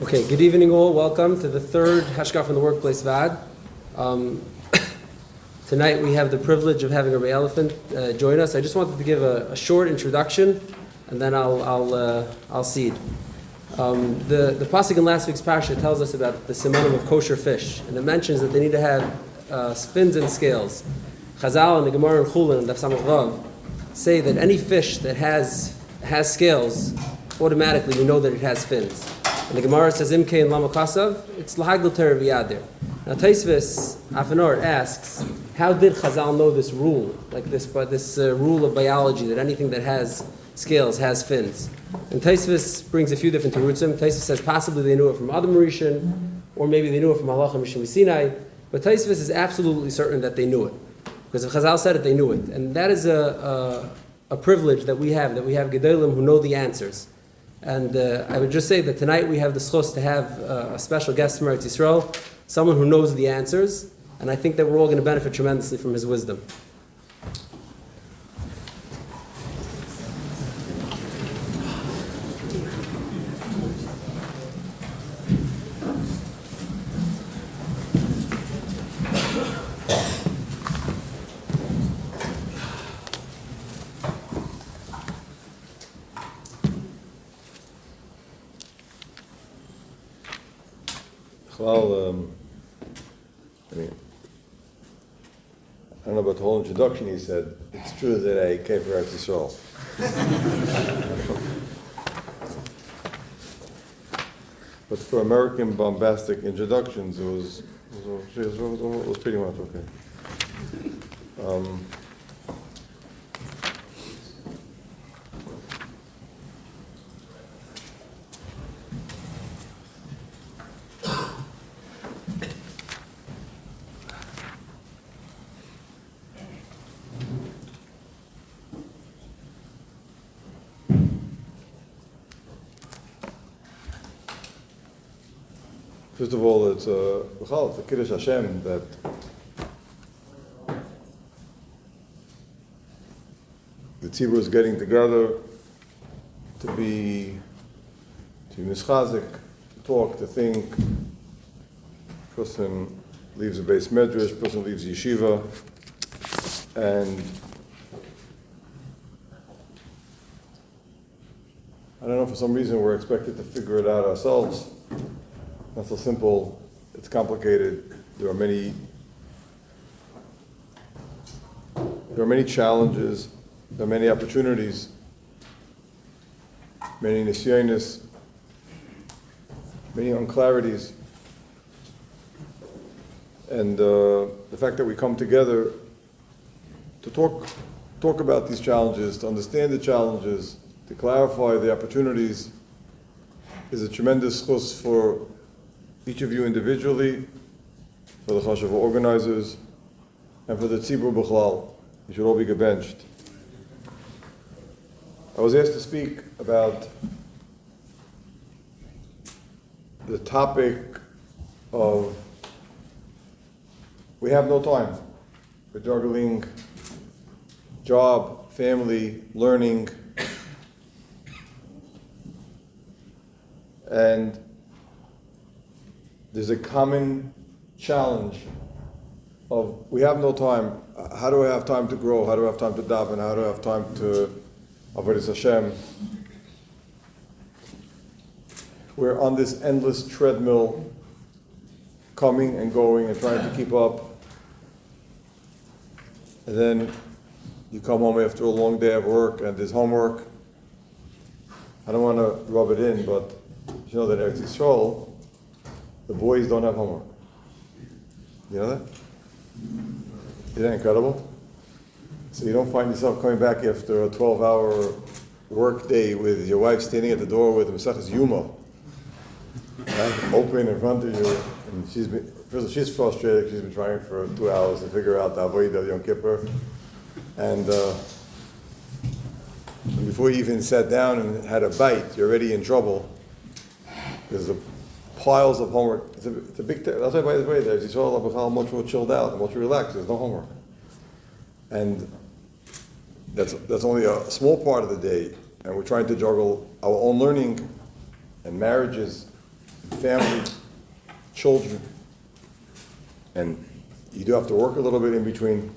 Okay, good evening all. Welcome to the third Hashkafa in the Workplace Vaad. Tonight we have the privilege of having Rabbi Elefant join us. I just wanted to give a short introduction, and then I'll cede. The pasuk in last week's parsha tells us about the simanim of kosher fish, and it mentions that they need to have fins and scales. Chazal and the Gemara and Chulin and Daf Samach Vav say that any fish that has scales, automatically we know that it has fins. And the Gemara says, Imke and Lama Kasav, it's Lahagdil Teraviyadir. Now Taisvis Afanor asks, how did Chazal know this rule, like this rule of biology, that anything that has scales has fins? And Taisvis brings a few different terutzim. Taisvis says possibly they knew it from Adam Rishon, or maybe they knew it from Halacha Mishim Sinai, but Taisvis is absolutely certain that they knew it. Because if Chazal said it, they knew it. And that is a privilege that we have Gedolim who know the answers. And I would just say that tonight we have the schos to have a special guest from Eretz Yisrael, someone who knows the answers, and I think that we're all going to benefit tremendously from his wisdom. Well, I don't know about the whole introduction. He said, it's true that I came from Eretz Yisrael. But for American bombastic introductions, it was pretty much okay. First of all, it's a Kiddush Hashem that the tzibur is getting together to be mischazik, to talk, to think. Person leaves a base medrash, person leaves yeshiva, and I don't know, for some reason we're expected to figure it out ourselves. Not so simple, it's complicated. There are many challenges, there are many opportunities, many nisyonis, many unclarities. And the fact that we come together to talk about these challenges, to understand the challenges, to clarify the opportunities is a tremendous chus for each of you individually, for the Hashkafa organizers, and for the tzibur b'chlal. You should all be gebenched. I was asked to speak about the topic of we have no time. We're juggling job, family, learning, and there's a common challenge of we have no time. How do I have time to grow? How do I have time to daven? How do I have time to avodas Hashem? We're on this endless treadmill, coming and going and trying to keep up. And then you come home after a long day of work and there's homework. I don't want to rub it in, but you know that Eretz Yisrael, the boys don't have homework. You know that? Isn't that incredible? So you don't find yourself coming back after a 12-hour work day with your wife standing at the door with Maseches Yuma, right? Open in front of you, and she's frustrated. She's been trying for 2 hours to figure out the Avodah Yom Kippur, and before you even sat down and had a bite, you're already in trouble because the piles of homework. It's a big. That's why, by the way, there's Yisrael how much more chilled out and much more relaxed. There's no homework, and that's only a small part of the day. And we're trying to juggle our own learning and marriages family, children, and you do have to work a little bit in between.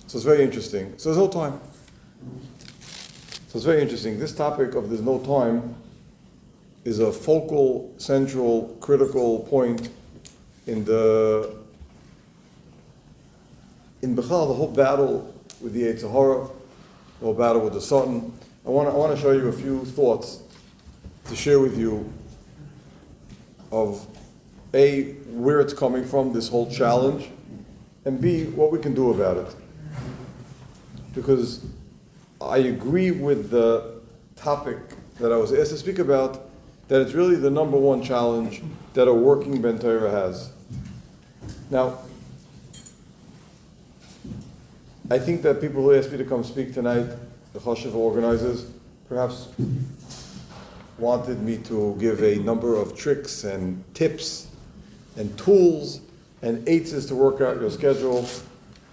So it's very interesting. So there's no time. So it's very interesting. This topic of there's no time is a focal, central, critical point in Bechal, the whole battle with the Yetzer Hara, the whole battle with the Satan. I want to show you a few thoughts to share with you of A, where it's coming from, this whole challenge, and B, what we can do about it. Because I agree with the topic that I was asked to speak about, that it's really the number one challenge that a working Ben Torah has. Now, I think that people who asked me to come speak tonight, the Hashkafa organizers, perhaps wanted me to give a number of tricks and tips and tools and aids to work out your schedule.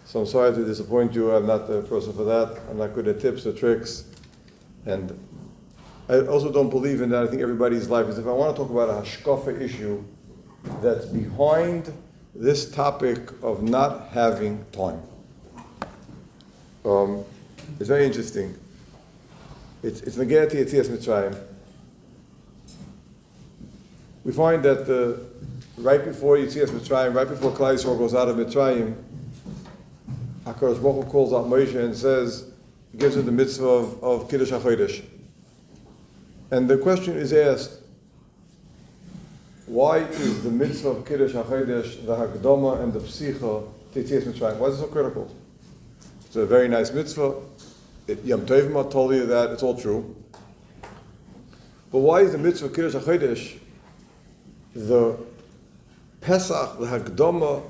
So I'm sorry to disappoint you. I'm not the person for that. I'm not good at tips or tricks. And I also don't believe in that. I think everybody's life is, if I want to talk about a Hashkafa issue that's behind this topic of not having time. It's very interesting. It's Negeret Yetzias Mitzrayim. We find that right before Yetzias Mitzrayim, right before Klal Yisrael goes out of Mitzrayim, HaKadosh Baruch Hu calls out Moshe and says, he gives him the mitzvah of Kiddush HaChodesh. And the question is asked, why is the mitzvah of Kiddush HaChodesh, the Hakdama and the Psicha to Yetzias Mitzrayim? Why is it so critical? It's a very nice mitzvah. Yom Tovim told you that, it's all true. But why is the mitzvah of Kiddush HaChodesh, the Pesach, the Hakdama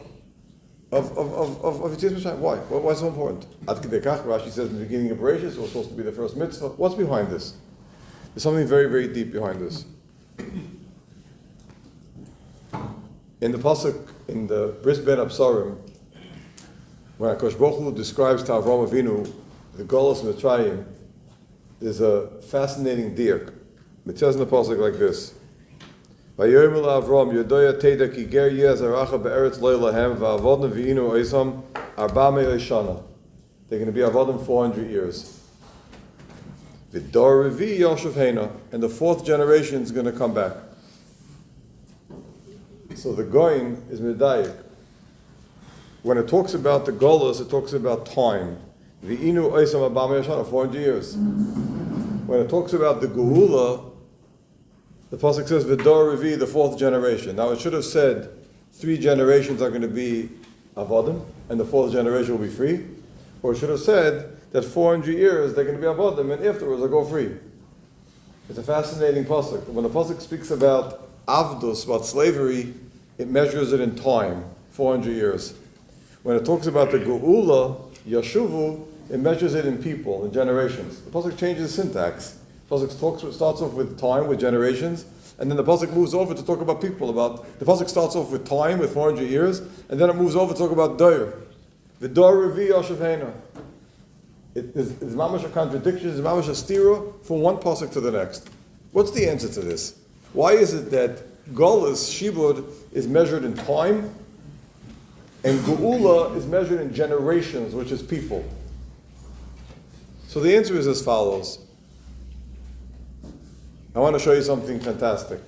of Yetzias Mitzrayim? Why? Why is it so important? Ad Kedei Kach, Rashi says in the beginning of Bereshis, it was supposed to be the first mitzvah. What's behind this? There's something very, very deep behind this. In the pasuk, in the Bris Ben Absarim, when HaKadosh Baruch Hu describes to Avraham Avinu the Golus Mitzrayim, there's a fascinating diak. It says in the pasuk like this: "Vayomer Avram Yodoya Teda Ki Ger Yezaracha Be'eretz Lo Lahem VaAvodnu V'inu Oisam Arba Me'oi Shana." They're going to be avodim 400 years. V'dor Revi Yosef Heina, and the fourth generation is going to come back. So the Goin is Medayik. When it talks about the Golus, it talks about time. The Inu Oisam Arba Me'oi Shana, 400 years. When it talks about the Geula, the pasuk says V'dor Revi, the fourth generation. Now it should have said 3 generations are going to be avodim, and the fourth generation will be free. Or it should have said that 400 years they're going to be avodim, and afterwards they'll go free. It's a fascinating pasuk. When the pasuk speaks about avdus, about slavery, it measures it in time, 400 years. When it talks about the geula, yashuvu, it measures it in people, in generations. The pasuk changes syntax. The pasuk starts off with time, with generations, and then the pasuk moves over to talk about people. The pasuk starts off with time, with 400 years, and then it moves over to talk about doyer. The dor revi yoshev heina. It's mamash a contradiction, it's mamash a stira from one pasuk to the next. What's the answer to this? Why is it that Golus, Shibud, is measured in time, and Geula is measured in generations, which is people? So the answer is as follows. I want to show you something fantastic.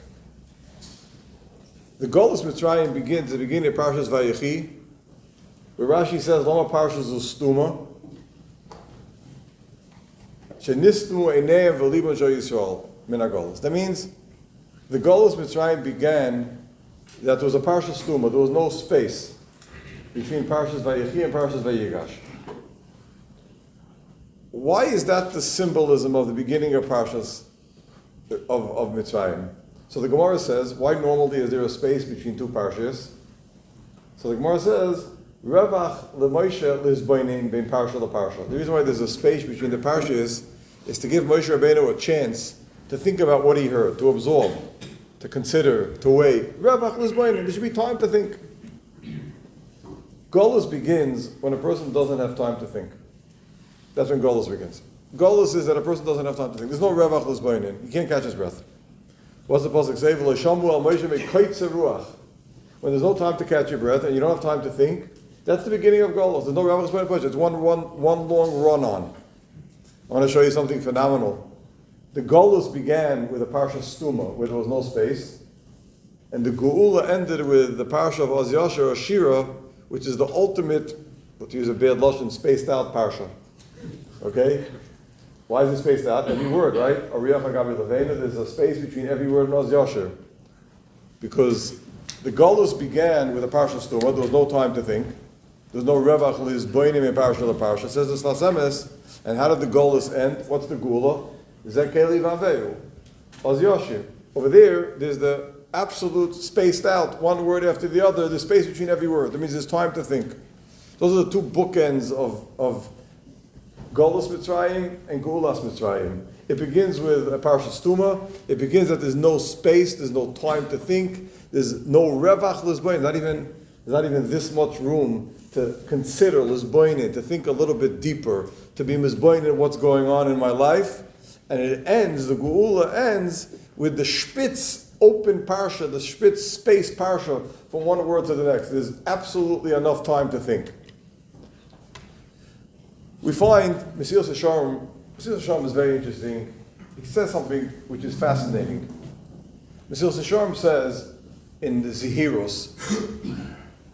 The Golus Mitzrayim begins at the beginning of Parshas Vayechi, where Rashi says, Lama Parshas Ustuma, Shenistmu Einei V'Libon Shel Yisrael Min HaGolus. That means the Golus Mitzrayim began that there was a Parshas Stuma, there was no space between Parshas Vayechi and Parshas Vayigash. Why is that the symbolism of the beginning of Parshas of Mitzrayim? So the Gemara says, why normally is there a space between 2 parshas? So the Gemara says, Revach leMoshe lizboinin bein parsha leparsha. The reason why there's a space between the parshas is to give Moshe Rabbeinu a chance to think about what he heard, to absorb, to consider, to weigh. Revach lizboinin. There should be time to think. Golus begins when a person doesn't have time to think. That's when Golus begins. Golus is that a person doesn't have time to think. There's no Revach lizboinin. You can't catch his breath. What's the pasuk say? V'lo shamu al Moshe mekoitze ruach. When there's no time to catch your breath and you don't have time to think, that's the beginning of Golos. There's no Ravach's push. It's one long run on. I want to show you something phenomenal. The Golos began with a parsha Stuma, where there was no space, and the Geula ended with the parsha of Oz Yasher or Shira, which is the ultimate, to use a bad lashon, spaced out parsha. Okay? Why is it spaced out? Every word, right? Ariach Hagabi Levena, there's a space between every word in Oz Yasher. Because the Golos began with a parsha Stuma, there was no time to think. There's no Revach Liz Boinim in parsha the parsha. It says the Sfas Emes, and how did the Golos end? What's the Geula? Zekeli Vanveu. Oz Yasher. Over there, there's the absolute spaced out, one word after the other, the space between every word. That means there's time to think. Those are the two bookends of Golos Mitzrayim and Geulas Mitzrayim. It begins with a Parsha Stuma. It begins that there's no space, there's no time to think, there's no Revach Lisboin. There's not even this much room to consider Lisboin, to think a little bit deeper, to be Mizboin in what's going on in my life. And it ends, the Geula ends with the Spitz open Parsha, the Spitz space Parsha from one word to the next. There's absolutely enough time to think. We find Mesilas Yesharim is very interesting. He says something which is fascinating. Mesilas Yesharim says in the Zehiros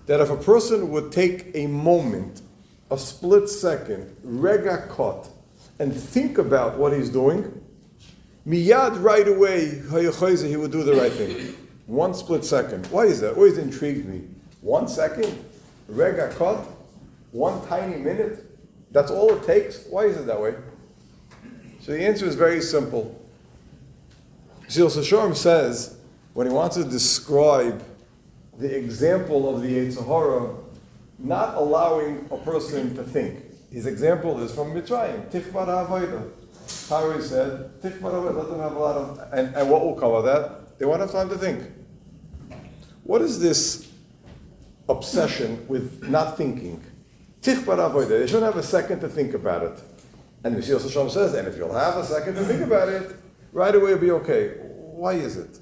that if a person would take a moment, a split second, rega kot, and think about what he's doing, miyad right away, he would do the right thing. One split second. Why is that? Always intrigued me. 1 second, rega kot, one tiny minute, that's all it takes? Why is it that way? So the answer is very simple. Mesilas Yesharim says, when he wants to describe the example of the Yetzer Hara not allowing a person to think, his example is from Mitzrayim, Tichvar HaAvodah. How he said, Tichvar HaAvodah, let them have a lot of, and what will come of that? They won't have time to think. What is this obsession with not thinking? Tichvar HaAvodah, they shouldn't have a second to think about it. And Mesilas Yesharim says, and if you'll have a second to think about it, right away it'll be okay. Why is it?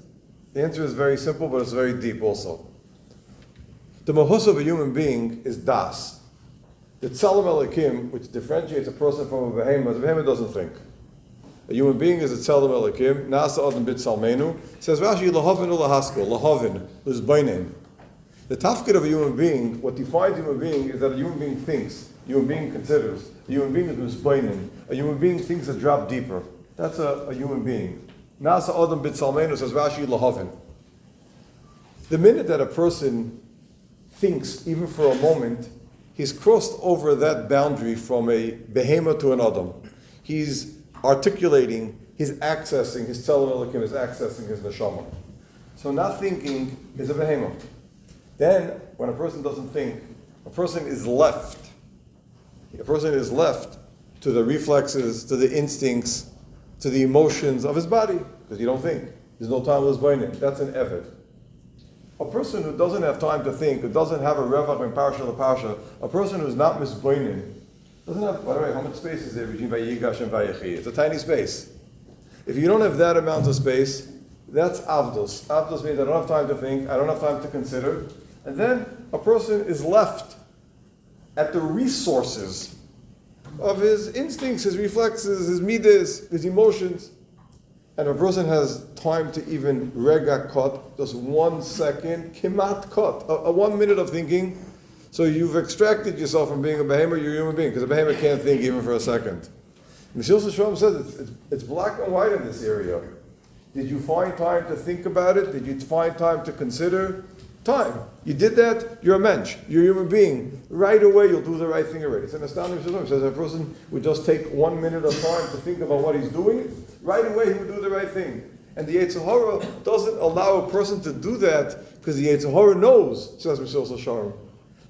The answer is very simple, but it's very deep also. The mahus of a human being is das. The tzelem elikim, which differentiates a person from a behemoth doesn't think. A human being is a tzelem elikim, nasa adam bit salmenu. Says Rashi, lahavin ulahaskel, lahavin, lizbainin. The tafkid of a human being, what defines a human being is that a human being thinks, a human being considers, a human being is lizbainin, a human being thinks a drop deeper. That's a human being. Nasa adam bit salmenu, says Rashi, lahavin. The minute that a person thinks, even for a moment, he's crossed over that boundary from a behemoth to an adam. He's articulating, he's accessing, his tzelem elikim is accessing his neshama. So not thinking is a behemoth. Then, when a person doesn't think, a person is left to the reflexes, to the instincts, to the emotions of his body, because you don't think. There's no time to lose. That's an eved. A person who doesn't have time to think, who doesn't have a revach in parsha to parsha, a person who's not misboinin, doesn't have, by the way, how much space is there between Vayigash and Vayechi? It's a tiny space. If you don't have that amount of space, that's avdos. Avdos means I don't have time to think, I don't have time to consider, and then a person is left at the resources of his instincts, his reflexes, his midas, his emotions. And if a person has time to even rega kot, just 1 second, kimat kot, a 1 minute of thinking, so you've extracted yourself from being a behemoth, you're a human being, because a behemoth can't think even for a second. Mesilas Yesharim says it's black and white in this area. Did you find time to think about it? Did you find time to consider? Time. You did that, you're a mensch, you're a human being. Right away you'll do the right thing already. It's an astounding Mesilas Yesharim. It says a person would just take 1 minute of time to think about what he's doing, right away he would do the right thing. And the Yetzer Hara doesn't allow a person to do that because the Yetzer Hara knows, says Mesilas Yesharim,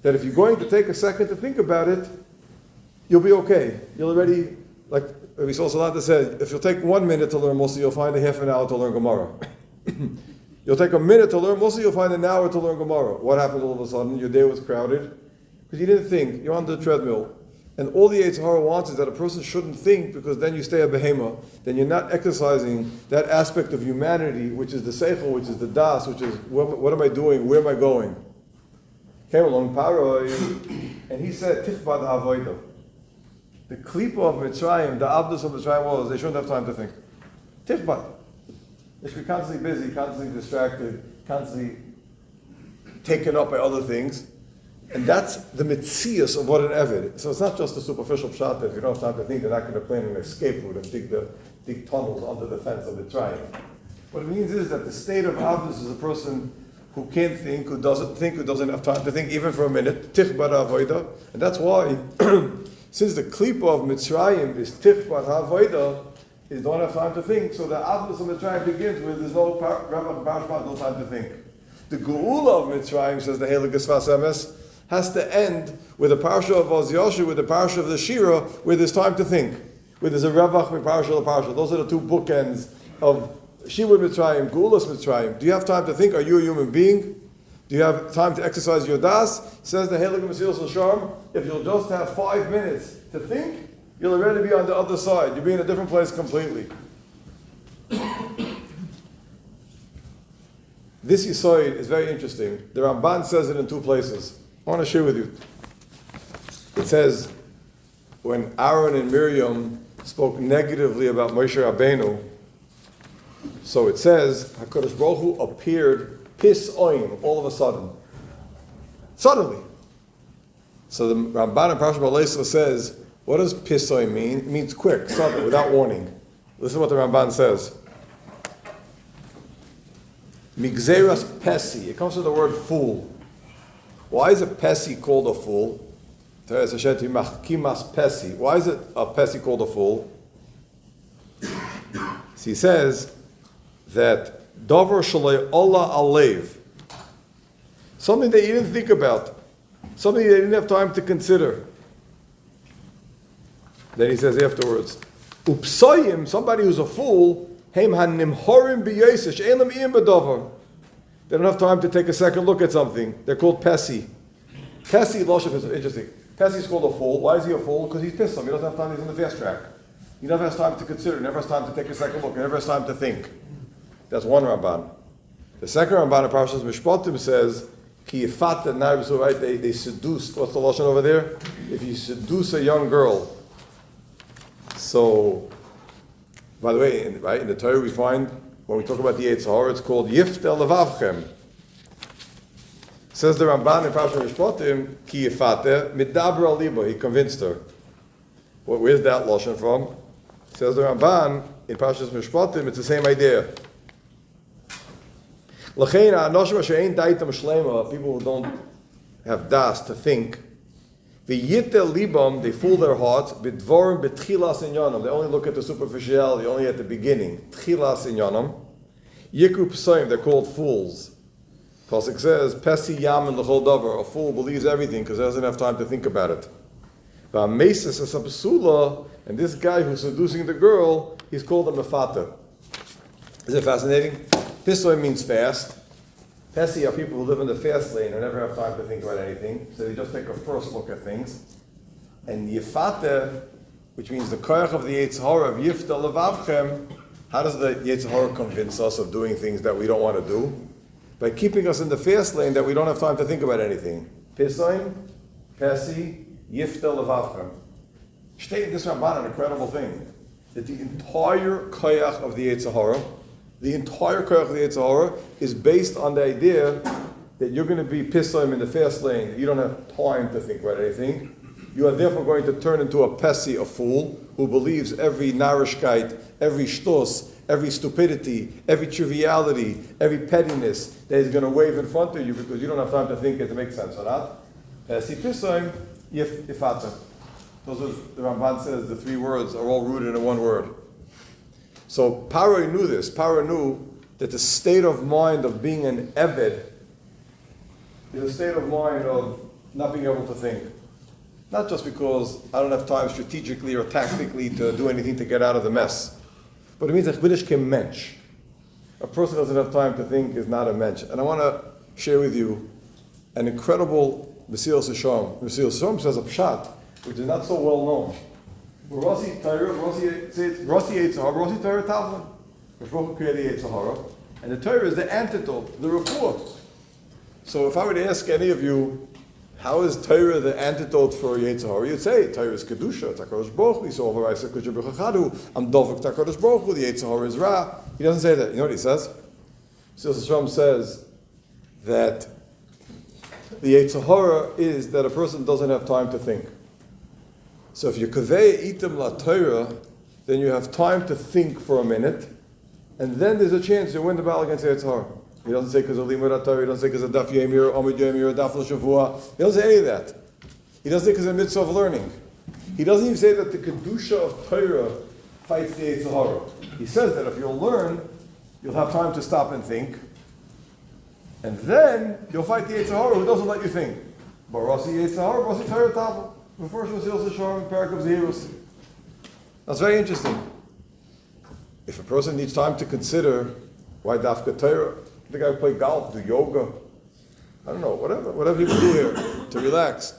that if you're going to take a second to think about it, you'll be okay. You'll already, like Rabbi Salata said, if you'll take 1 minute to learn Mussar, you'll find a half an hour to learn Gemara. You'll take a minute to learn Mussar, you'll find an hour to learn Gemara. What happened all of a sudden? Your day was crowded because you didn't think. You're on the treadmill. And all the Yetzer Hara wants is that a person shouldn't think, because then you stay a behemoth, then you're not exercising that aspect of humanity, which is the seichel, which is the das, which is what am I doing, where am I going? Came along Paroi, and he said, Tichbad ha'avodah. The klipa of Mitzrayim, the abdus of Mitzrayim was, they shouldn't have time to think. Tichbad. They should be constantly busy, constantly distracted, constantly taken up by other things. And that's the mitzias of what an Eved. So it's not just a superficial pshat that if you don't have time to think, they're not going to plan an escape route and dig tunnels under the fence of the tribe. What it means is that the state of Avdus is a person who can't think, who doesn't think, who doesn't have time to think even for a minute. Tich bar ha'avoda. And that's why, since the klipa of Mitzrayim is tich bar ha'avoda, is don't have time to think, so the Avdus of Mitzrayim begins with there's no no time to think. The Geula of Mitzrayim, says the Heilige Sfas Emes, has to end with a parsha of Oz Yosher, with the parsha of the Shira, where there's time to think, where there's a Revach with parsha to parsha. Those are the two bookends of Shibud Mitzrayim, Geulas Mitzrayim. Do you have time to think? Are you a human being? Do you have time to exercise your das? Says the Heilige Mesilas L'Sharm, if you'll just have 5 minutes to think, you'll already be on the other side. You'll be in a different place completely. This Yisoid is very interesting. The Ramban says it in 2 places. I want to share with you. It says, when Aaron and Miriam spoke negatively about Moshe Rabbeinu, so it says, HaKadosh Baruch Hu appeared pis oim, all of a sudden. Suddenly. So the Ramban in Parashat Ba'alesra says, what does pis oim mean? It means quick, sudden, without warning. Listen to what the Ramban says. Migzeras pesi. It comes from the word fool. Why is a pesi called a fool? Why is it a pesi called a fool? So he says that Dover Shalei Allah Alev, something that you didn't think about, something that you didn't have time to consider. Then he says afterwards, Upsayim, somebody who's a fool, Heim hanimhorim b'yosef, she'elam iyim b'dover. They don't have time to take a second look at something. They're called pesi. Pesi, Loshev is interesting. Pesi is called a fool. Why is he a fool? Because he's pissed off. He doesn't have time, he's in the fast track. He never has time to consider, never has time to take a second look, never has time to think. That's one Ramban. The second Ramban in Parashas Mishpatim says, Ki yifat na'ibsu, right? They seduced. What's the Lashon over there? If you seduce a young girl. So, by the way, in the Torah we find, when we talk about the Yetzer Hara, it's called Yiftel Levavchem. Says the Ramban in Parashat Mishpatim, Ki yifate midaber al libo, he convinced her. Where's that Lashon from? Says the Ramban in Parashat Mishpatim, it's the same idea. L'chein ha'anoshim asher ein daitam shlema, people who don't have das to think, v'yitel libam, they fool their hearts, b'dvorim b'tchilas inyanam, they only look at the superficiality, only at the beginning. Tchilas inyanam. Yikru p'soim, they're called fools. Pasuk says, Pesi yamin l'chol davar, a fool believes everything because he doesn't have time to think about it. V'amesis asapsula, and this guy who's seducing the girl, he's called a mefata. Is it fascinating? Pisoy means fast. Pesi are people who live in the fast lane and never have time to think about anything, so they just take a first look at things. And yifate, which means the koyach of the Yetzer Hara of yifta levavchem, how does the Yetzer Hara convince us of doing things that we don't want to do? By keeping us in the fast lane that we don't have time to think about anything. Pisoim, Pesi, yifta levavchem. State in this Ramban an incredible thing, that the entire koyach of the Yetzer Hara, the entire koyach of the Yetzer Hara is based on the idea that you're going to be pisoim in the fast lane, that you don't have time to think about anything. You are therefore going to turn into a pesi, a fool, who believes every narishkeit, every shtos, every stupidity, every triviality, every pettiness that is going to wave in front of you because you don't have time to think it to make sense or not. Pesi pisoim, yifata. Those are, the Ramban says, the 3 words are all rooted in one word. So Paro knew this. Paro knew that the state of mind of being an Eved is a state of mind of not being able to think. Not just because I don't have time strategically or tactically to do anything to get out of the mess. But it means that Chvidish kem mensch. A person who doesn't have time to think is not a mensch. And I want to share with you an incredible Mesilas Yesharim. Mesilas Yesharim says a pshat which is not so well known. Rossi Torah, Rossi Yitzhahara, Rossi Torah Tavlin. The Baruch created Yitzhahara, and the Torah is the antidote, the refuah. So if I were to ask any of you, how is Torah the antidote for Yitzhahara? You'd say, Torah is Kedusha, it's HaKadosh Baruch Hu, so V'raisa Kedusha B'chachadu, I'm Dovek HaKadosh Baruch Hu, the Yitzhahara is Ra. He doesn't say that. You know what he says? Yosef Hashem says that the Yitzhahara is that a person doesn't have time to think. So if you kaveh item la Torah, then you have time to think for a minute, and then there's a chance you win the battle against the Yitzhahara. He doesn't say because of Limud Torah, he doesn't say because of Daf Yomi or Amud Yomi or Daf L'Shavua. He doesn't say any of that. He doesn't say because of the mitzvah of learning. He doesn't even say that the Kedusha of Torah fights the Yitzhahara. He says that if you'll learn, you'll have time to stop and think, and then you'll fight the Yitzhahara who doesn't let you think. But Rossi Yitzhahara, Rossi Torah Tavl. The first was Yosef Sharm, Parak of Zehirus. That's very interesting. If a person needs time to consider why Dafka Torah, the guy play golf, do yoga, I don't know, whatever you can do here to relax.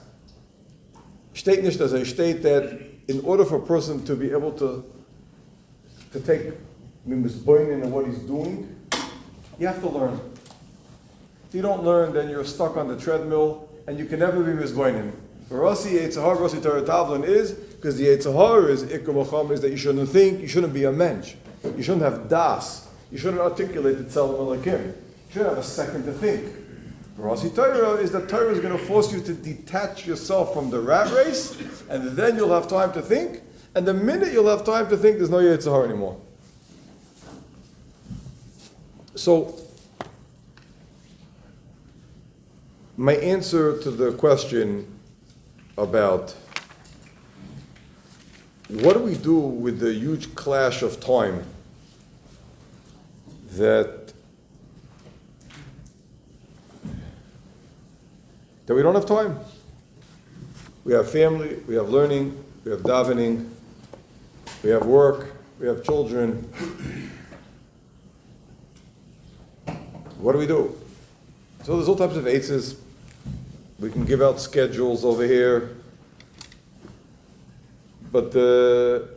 Steht nicht, as I state that in order for a person to be able to take misboinin in what he's doing, you have to learn. If you don't learn, then you're stuck on the treadmill, and you can never be misboinin. Rossi Yitzhahara, Rossi Torah Tavlin is because the Yitzhahara is Ikar Mocham, is that you shouldn't think, you shouldn't be a mensch, you shouldn't have das, you shouldn't articulate the Tzelem Elokim, you shouldn't have a second to think. Rossi Torah is that Torah is going to force you to detach yourself from the rat race, and then you'll have time to think, and the minute you'll have time to think, there's no Yitzhahara anymore. So, my answer to the question about what do we do with the huge clash of time that we don't have time. We have family, we have learning, we have davening, we have work, we have children. What do we do? So there's all types of eitzes. We can give out schedules over here. But the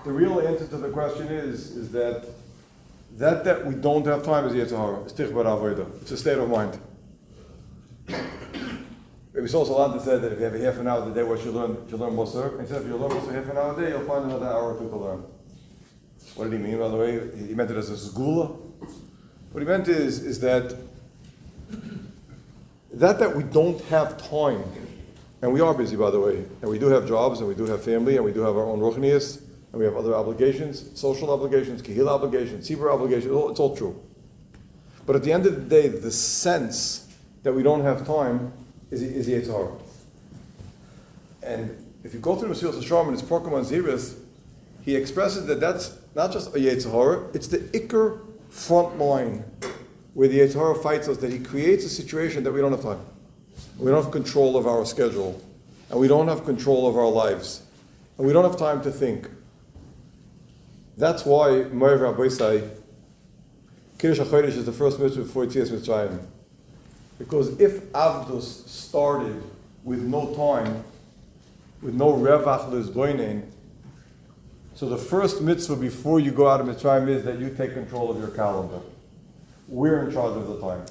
real answer to the question is that we don't have time is Yitzhahara. It's tichbar avodah. It's a state of mind. Maybe Sol Salanta said that if you have a half an hour a day, what you learn Musar. And he said if you learn Musar half an hour a day, you'll find another hour or two to learn. What did he mean, by the way? He meant it as a segula. What he meant is that we don't have time, and we are busy, by the way, and we do have jobs, and we do have family, and we do have our own ruchnius, and we have other obligations, social obligations, kehillah obligations, tzibur obligations, it's all true. But at the end of the day, the sense that we don't have time is Yitzhahara. And if you go through the Mesilas Yesharim and his Prokum Ziris, he expresses that that's not just a Yitzhahara, it's the Iker front line where the Yitzhahara fights us, that he creates a situation that we don't have time. We don't have control of our schedule, and we don't have control of our lives, and we don't have time to think. That's why Moed Rabbi say, Kiddush HaChodesh is the first mitzvah before Yetzias Mitzrayim. Because if Avdus started with no time, with no Revach Lizboinen, so the first mitzvah before you go out of Mitzrayim is that you take control of your calendar. We're in charge of the time.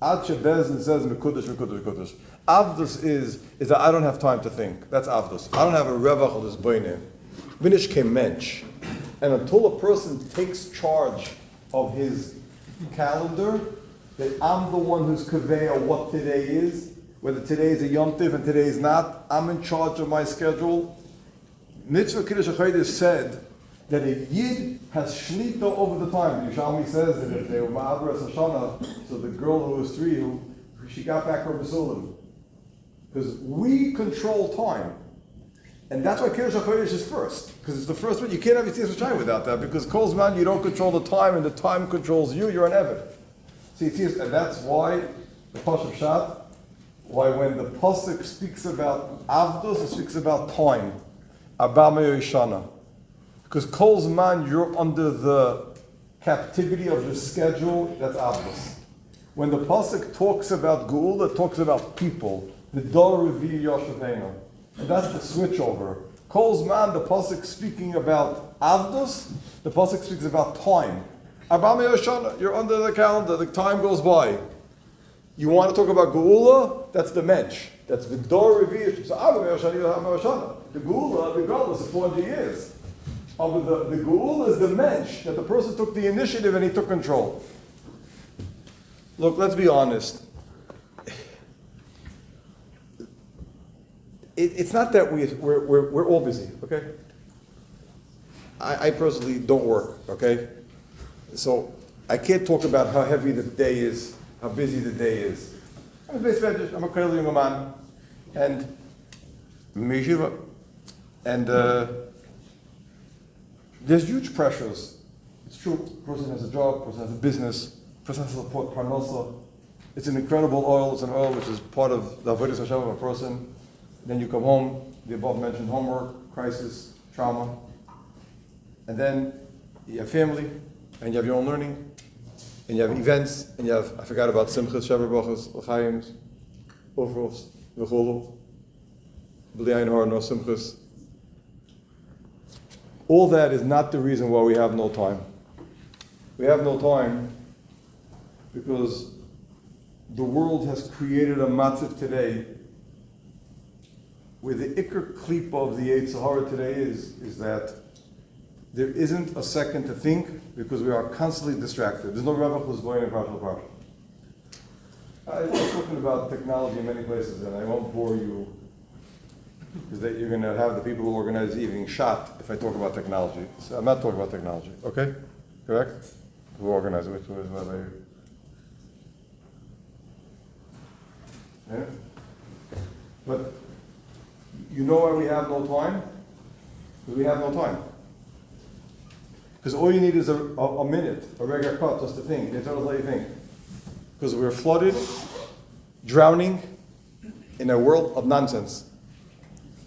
Ad Shebezin says Mekudesh, Mekudesh, Mekudesh. Avdus is that I don't have time to think. That's Avdus. I don't have a Revach of this Boinen. Vinish kemench. And until a person takes charge of his calendar, that I'm the one who's kaveh what today is, whether today is a Yom Tiv and today is not, I'm in charge of my schedule. Mitzvah Kiddush HaChodesh said that a Yid has shlita over the time. Yerushalmi says that if they were Ma'aber Hashanah, so the girl who was 3, she got back her Basulim. Because we control time. And that's why Kiddush HaChodesh is first. Because it's the first one. You can't have Yetzias Mitzrayim without that. Because Kol Zman, you don't control the time, and the time controls you. You're an Eved. See, and that's why the Pashup Shat, why when the Pasuk speaks about Avdus, it speaks about time. Abba Me'yoshana. Because Kol Zman, you're under the captivity of your schedule, that's Avdus. When the Pasuk talks about Geula, it talks about people. V'dor revi Yosheveinu. And that's the switchover. Kol's man, the pasuk speaking about avdus, the pasuk speaks about time. Abame Yoshana, you're under the calendar, the time goes by. You want to talk about geula? That's the mensch. That's v'dor revi. So Abame Yoshana, you have Yoshana. The geula, regardless of 400 years. The geula is the mensch, that the person took the initiative and he took control. Look, let's be honest. It's not that we're all busy, okay? I personally don't work, okay? So I can't talk about how heavy the day is, how busy the day is. I'm a base fetish, I'm a Kollel young man, and I'm a yeshiva. And there's huge pressures. It's true, a person has a job, a person has a business, a person has to support parnasa. It's an incredible oil, it's an oil which is part of the avodas Hashem of a person. Then you come home, the above mentioned homework, crisis, trauma. And then you have family, and you have your own learning, and you have events, and you have, I forgot about Simchas, Shavuot Brachos, L'chaims, Ofros, V'cholu, B'li Ein Har, no Simchas. All that is not the reason why we have no time. We have no time because the world has created a matziv today where the ikar klipa of the Yetzer Hara today is that there isn't a second to think because we are constantly distracted. There's no Ravach who's going in Parshal Parshal. I was talking about technology in many places, and I won't bore you because you're going to have the people who organize the evening shot if I talk about technology. So I'm not talking about technology, okay? Correct? Who organized it? Which was what I... Yeah? But you know why we have no time? Because we have no time. Because all you need is a minute, a regular cut, just to think. They tell us how you think. Because we're flooded, drowning in a world of nonsense.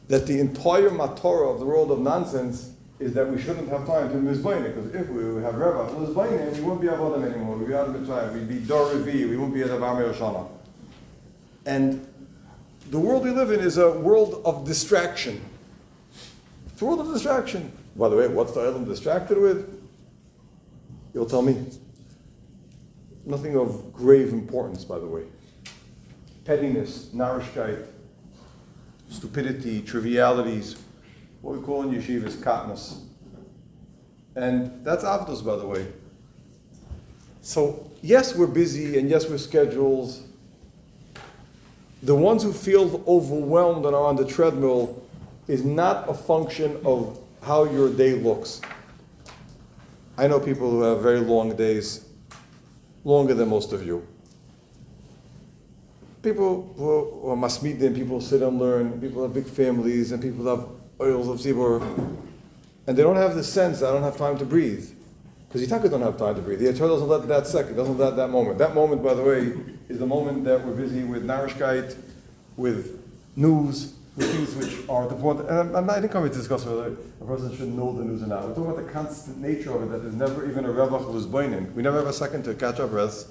That the entire matorah of the world of nonsense is that we shouldn't have time to mizbayne. Because if we have Reva, mizbayne, we won't be avodim anymore. We'd be out of Mitzrayim. We'd be dor revi. We won't be at Avam Yoshana. And the world we live in is a world of distraction. It's a world of distraction. By the way, what's the item distracted with? You'll tell me. Nothing of grave importance, by the way. Pettiness, narishkeit, stupidity, trivialities. What we call in yeshiva is katnus. And that's avdos, by the way. So, yes, we're busy, and yes, we're schedules. The ones who feel overwhelmed and are on the treadmill is not a function of how your day looks. I know people who have very long days, longer than most of you. People who are masmidim, people sit and learn, people have big families, and people have oils of zibur, and they don't have the sense that I don't have time to breathe. Because Yitaka don't have time to breathe. The Torah doesn't let that second, doesn't let that moment. That moment, by the way, is the moment that we're busy with narishkeit, with news, with things which are the point. And I think I'm going to discuss whether a person should know the news or not. We're talking about the constant nature of it, that there's never even a revach who's boinin. We never have a second to catch our breaths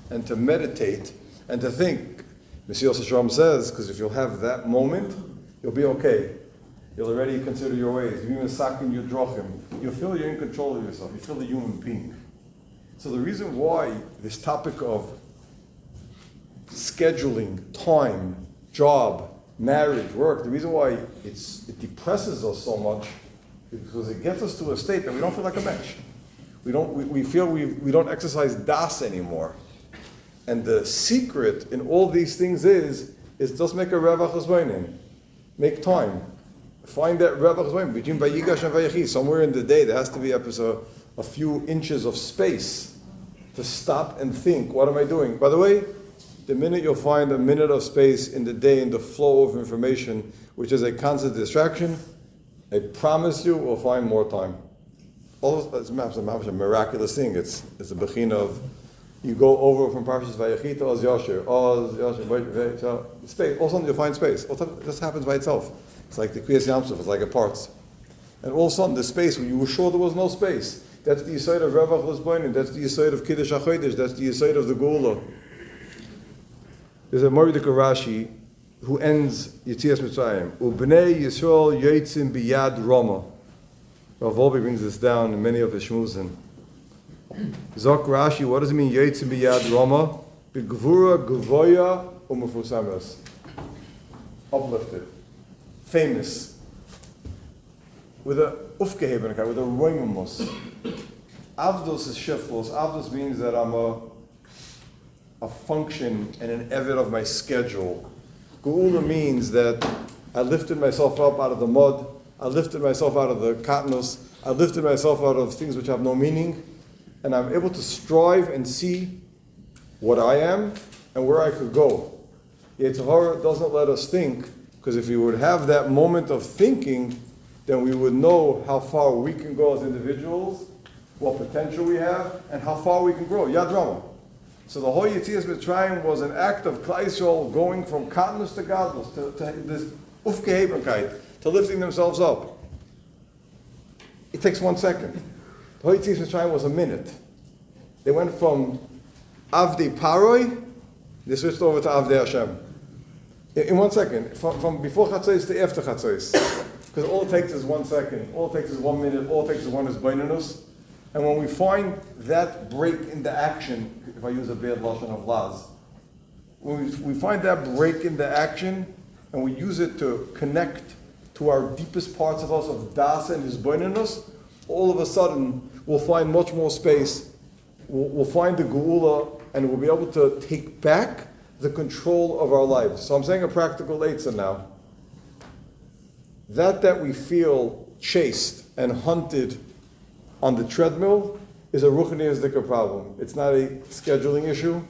and to meditate and to think. Messiah Yosef says, because if you'll have that moment, you'll be okay. You'll already consider your ways. You'll even sakin your drochim. You'll feel you're in control of yourself. You feel a human being. So the reason why this topic of scheduling, time, job, marriage, work, the reason why it depresses us so much is because it gets us to a state that we don't feel like a mensch. We feel we don't exercise das anymore. And the secret in all these things is just make a revach l'zbainin. Make time. Find that revach l'zbainin. Between Vayigash and Vayechi, somewhere in the day there has to be a few inches of space to stop and think, what am I doing? By the way, the minute you'll find a minute of space in the day in the flow of information, which is a constant distraction, I promise you we'll find more time. It's a miraculous thing. It's a bechina of, you go over from Parshas Vayechi to Oz Yasher, space. All of a sudden you'll find space. It just happens by itself. It's like the Kriyas Yamsuf, it's like a parts. And all of a sudden the space, when you were sure there was no space, that's the Yisayid of Revach L'zbainin, that's the Yisayid of Kiddush HaChodesh, that's the Yisayid of the Geula. There's a Moridika Rashi, who ends Yetzias Mitzrayim. Ubnei Yisrael yotzim biyad Roma. Rav Wolbe brings this down in many of his shmuzin. Zok Rashi, what does it mean yotzim biyad Roma? B'gvura gvoya u'mefusamas. Uplifted, famous, with a ufgehebenkeit, with a roimumus. Avdos is shiftless. Avdos means that I'm a function and an eved of my schedule. Geula means that I lifted myself up out of the mud, I lifted myself out of the katnos, I lifted myself out of things which have no meaning, and I'm able to strive and see what I am and where I could go. Yetzer hara doesn't let us think, because if we would have that moment of thinking, then we would know how far we can go as individuals, what potential we have, and how far we can grow. Yad Rama. So the whole Yetzias Mitzrayim was an act of Klal Yisrael going from katnus to gadlus, to this ufgehebenkeit, to lifting themselves up. It takes 1 second. The whole Yetzias Mitzrayim was a minute. They went from Avdei Paroi, they switched over to Avdei Hashem. In 1 second, from before Chatzos to after Chatzos. Because all it takes is 1 second, all it takes is 1 minute, all it takes is one is Bainanus. And when we find that break into action, if I use a bad lashon of Laz, when we find that break into action and we use it to connect to our deepest parts of us, of Das and His Bainanus, all of a sudden we'll find much more space. We'll find the Geula and we'll be able to take back the control of our lives. So I'm saying a practical eitzah now. That we feel chased and hunted on the treadmill is a ruchni yazdika problem. It's not a scheduling issue,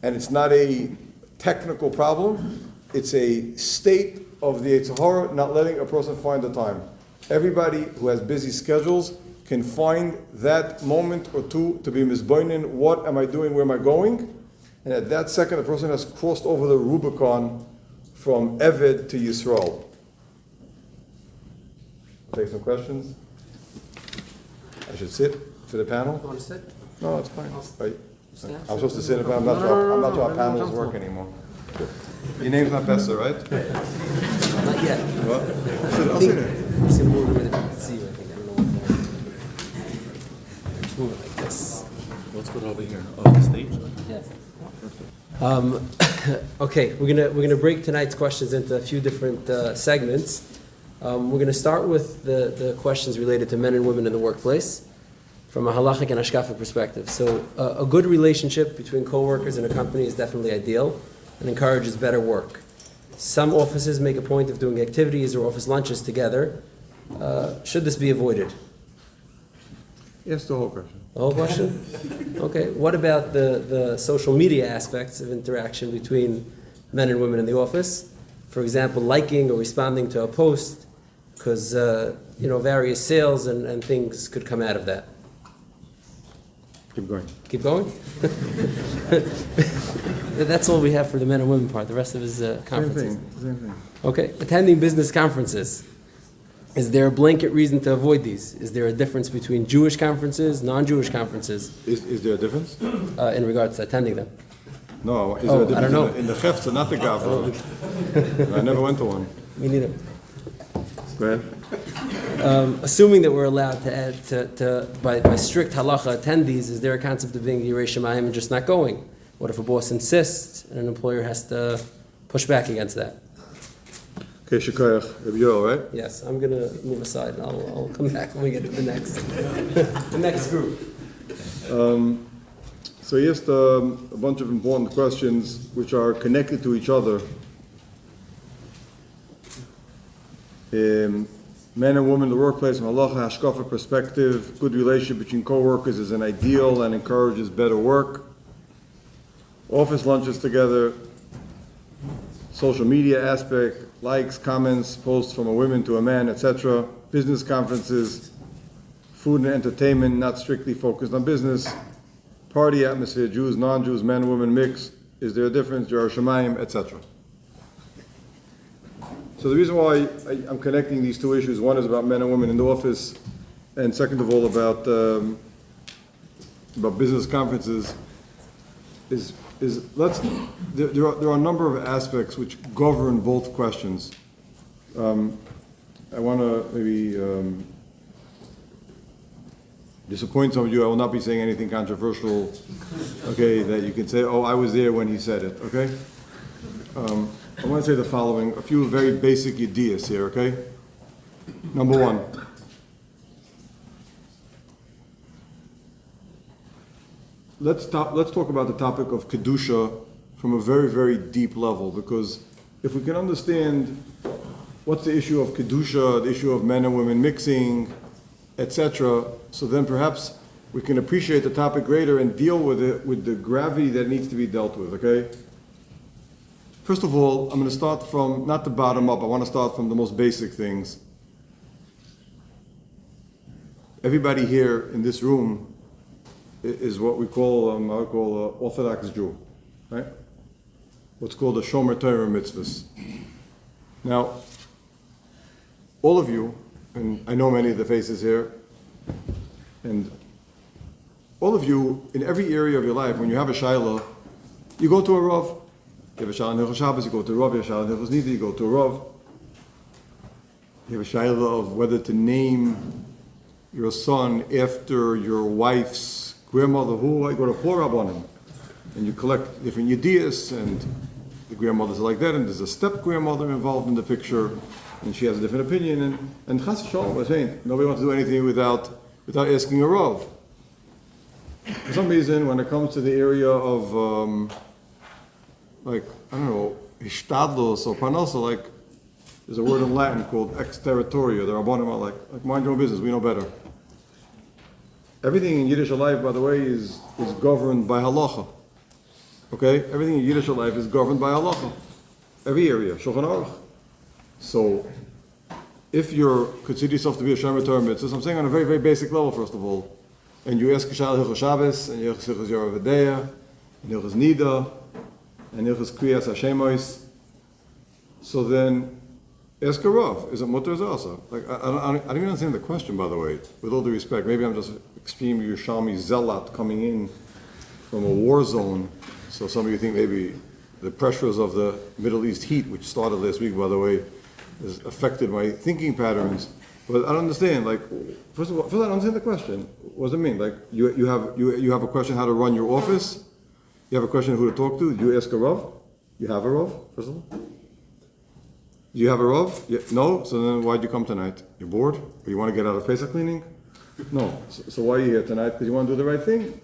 and it's not a technical problem. It's a state of the Yetzer hara not letting a person find the time. Everybody who has busy schedules can find that moment or two to be mizboinin. What am I doing? Where am I going? And at that second, the person has crossed over the Rubicon from Eved to Yisrael. Take some questions. I should sit for the panel? You want to sit? No, it's fine. Stand. I'm supposed to sit, but I'm not sure how panels work anymore. Your name's not Bessa, right? Not yet. What? I'll sit there. I'm just going to move it where they can see you, I think. I don't know what. Just move it like this. Let's go over here. Oh, the stage? Yes. Okay, we're gonna break tonight's questions into a few different segments. We're gonna start with the questions related to men and women in the workplace from a halachic and hashkafa perspective. So a good relationship between coworkers in a company is definitely ideal and encourages better work. Some offices make a point of doing activities or office lunches together. Should this be avoided? Yes, the whole question. The whole question? Okay. What about the social media aspects of interaction between men and women in the office? For example, liking or responding to a post, because various sales and things could come out of that. Keep going. Keep going? That's all we have for the men and women part. The rest of his conferences. Same thing. Okay. Attending business conferences. Is there a blanket reason to avoid these? Is there a difference between Jewish conferences, non-Jewish conferences? Is there a difference? In regards to attending them? No. Is there a difference I don't know. in the Hefza, not the Gavra? I never went to one. Me neither. Go ahead. Assuming that we're allowed to add by strict halacha attendees, is there a concept of being Yirei Shamayim and just not going? What if a boss insists and an employer has to push back against that? Okay, Shekayach, Rabbi Yoel, right? Yes, I'm going to move aside and I'll come back when we get to the next the next group. So yes, a bunch of important questions which are connected to each other. Men and women in the workplace, from halacha hashkafa perspective, good relationship between co-workers is an ideal and encourages better work. Office lunches together, social media aspect, likes, comments, posts from a woman to a man, etc. Business conferences, food and entertainment, not strictly focused on business. Party atmosphere, Jews, non-Jews, men and women mix. Is there a difference? Yirei Shamayim, etc. So the reason why I'm connecting these two issues, one is about men and women in the office, and second of all about business conferences, there are a number of aspects which govern both questions. I want to maybe disappoint some of you. I will not be saying anything controversial, okay, that you can say, oh, I was there when he said it, okay? I want to say the following, a few very basic ideas here, okay? Number one, let's talk about the topic of Kedusha from a very, very deep level, because if we can understand what's the issue of Kedusha, the issue of men and women mixing, etc., so then perhaps we can appreciate the topic greater and deal with it with the gravity that needs to be dealt with, okay? First of all, I'm going to start from, not the bottom up, I want to start from the most basic things. Everybody here in this room is what we call, I call Orthodox Jew, right? What's called a Shomer Torah mitzvahs. Now, all of you, and I know many of the faces here, and all of you, in every area of your life, when you have a shayla, you go to a Rav. You have a shayla in Hilchos Shabbos, you go to a Rav. You have a shayla in Hilchos Nida, you go to a Rav. You have a shayla of whether to name your son after your wife's grandmother, who I go to 4 Rabbanim, and you collect different yedias, and the grandmothers are like that, and there's a step-grandmother involved in the picture, and she has a different opinion, and Chas V'Shalom was saying, nobody wants to do anything without asking a Rav. For some reason, when it comes to the area of, like, I don't know, Hishtadlos or Parnasa, like, there's a word in Latin called ex territoria. The Rabbanim are like, mind your own business, we know better. Everything in Yiddish life, by the way, is governed by halacha. Okay? Everything in Yiddish life is governed by halacha. Every area, Shulchan Aruch. So, if you consider yourself to be a Shomer Torah mitzvah, I'm saying on a very, very basic level, first of all, and you ask Kishal Hilchos Shabbos, and you ask Hilchos Yoreh V'Deya, and Hilchos Nida, and Hilchos Kriyas HaShemois, so then ask a Rav, is it mutter or is it also? Like, I don't even understand the question, by the way, with all due respect. Maybe I'm just extreme Yerushalmi zealot coming in from a war zone, so some of you think maybe the pressures of the Middle East heat, which started last week, by the way, has affected my thinking patterns. But I don't understand. Like, first of all, I don't understand the question. What does it mean? Like, you have a question how to run your office. You have a question who to talk to. You ask a Rav. You have a Rav. First of all, you have a Rav. Yeah, no. So then, why'd you come tonight? You're bored, or you want to get out of Pesach cleaning? No. So why are you here tonight? Because you want to do the right thing,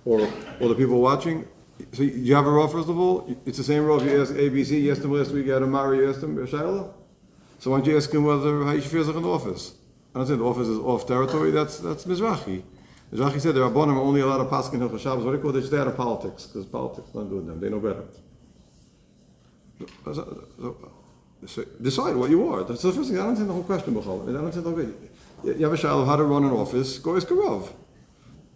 or the people watching. So you have a Rav. First of all, it's the same Rav. You ask ABC. You asked him last week. You had a Mari. You asked him Shayla. So why don't you ask him how he feels like in the office? I don't say the office is off territory, that's Mizrahi. Mizrahi said the Rabbanim are only allowed to pass in Hilchos Shabbos. What do you call it? They stay out of politics, because politics don't do with them. They know better. So decide what you are. That's the first thing. I don't understand the whole question, B'chol. I don't understand the whole thing. You have a shayla of how to run an office, go ask a Rav.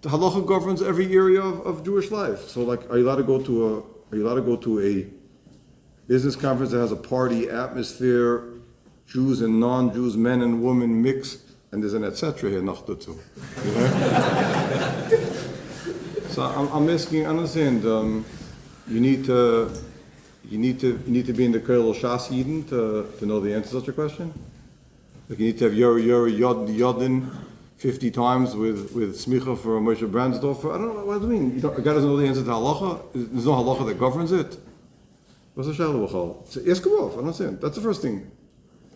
The halacha governs every area of Jewish life. So like, are you allowed to go to a business conference that has a party atmosphere, Jews and non-Jews, men and women mix, and there's an etc. here, noch dazu. So I'm asking, understand, you need to be in the Kollel Shas Yidden to know the answer to such a question. Like you need to have Yodin 50 times with Smicha for Moshe Brandsdorfer. I don't know what do you mean. A guy doesn't know the answer to halacha. There's no halacha that governs it. What's the shayla b'chal? So ask Rav. I don't understand. That's the first thing.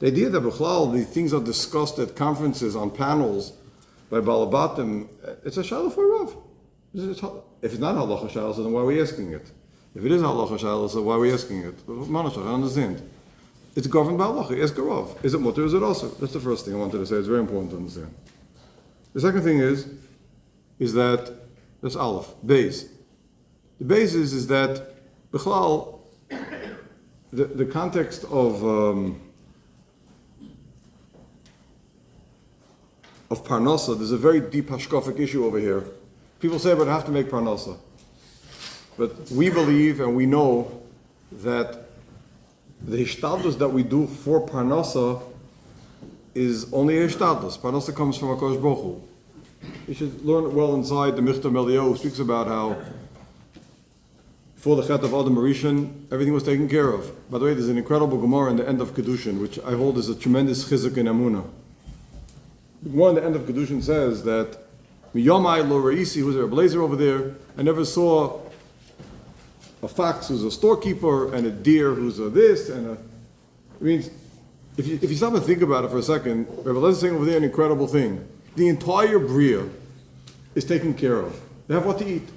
The idea that b'chlal, the things are discussed at conferences, on panels, by Balabatim, it's a shayla for Rav. If it's not halacha shayla, so then why are we asking it? If it is halacha shayla, so why are we asking it? Manashach, I understand. It's governed by halacha. Ask a Rav. Is it mutter, is it also? That's the first thing I wanted to say. It's very important to understand. The second thing is that, that's Aleph, Beis. The Beis is that b'chlal, the context of Parnasa, there's a very deep Hashkafic issue over here. People say, but I have to make Parnasa. But we believe and we know that the Hishtadlus that we do for Parnasa is only a Hishtadlus. Parnasa comes from HaKadosh Baruch Hu. You should learn it well inside the Michtav Eliyahu, who speaks about how before the Chet of Adam Rishon, everything was taken care of. By the way, there's an incredible Gemara in the end of Kedushin, which I hold is a tremendous chizuk in Amunah. The Gemara in the end of Kedushin says that Miyamai lo Reisi, who's a blazer over there, I never saw a fox who's a storekeeper and a deer who's a this and a. It means, if you stop and think about it for a second, Rabbi Lezer is saying over there an incredible thing. The entire Bria is taken care of. They have what to eat.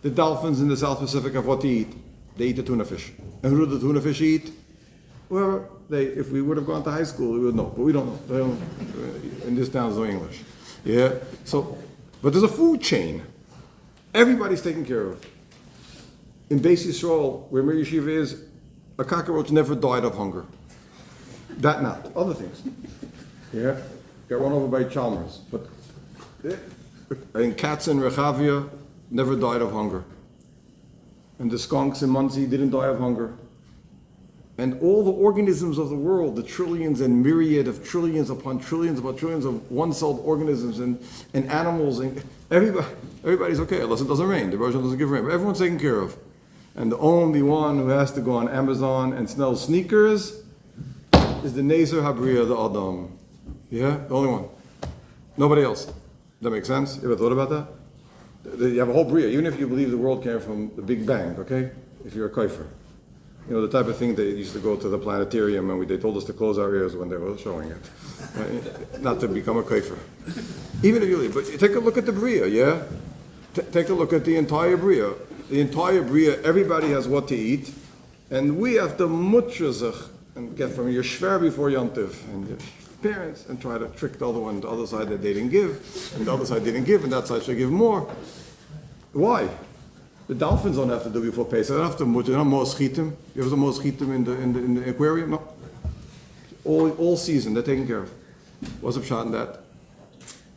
The dolphins in the South Pacific have what to eat. They eat the tuna fish. And who do the tuna fish eat? Well, if we would have gone to high school, we would know. But we don't know. They don't, in this town, there's no English. Yeah? So, but there's a food chain. Everybody's taken care of. In Beis Yisrael, where Mir Yeshiva is, a cockroach never died of hunger. That not. Other things. Yeah? Got run over by Chalmers. But and cats in Rechavia never died of hunger. And the skunks in Muncie didn't die of hunger. And all the organisms of the world, the trillions and myriad of trillions upon trillions of one-celled organisms and animals, and everybody's okay, unless it doesn't rain. The Rosh doesn't give rain. But everyone's taken care of. And the only one who has to go on Amazon and smell sneakers is the Nezer Habriya, the Adam. Yeah? The only one. Nobody else. That makes sense? You ever thought about that? You have a whole Bria, even if you believe the world came from the Big Bang, okay? If you're a kaifer. You know, the type of thing they used to go to the planetarium and they told us to close our ears when they were showing it. Right? Not to become a kaifer. Even if you believe, but take a look at the Bria, yeah? Take a look at the entire Bria. The entire Bria, everybody has what to eat. And we have to mutchazach and get from your shver before Yontiv and your parents and try to trick the other side that they didn't give, and the other side didn't give, and that side should give more. Why? The dolphins don't have to do before Pesach. They don't have to mutch. They don't have moschitim. You ever saw moschitim in the aquarium? No. All season, they're taken care of. What's up shot in that?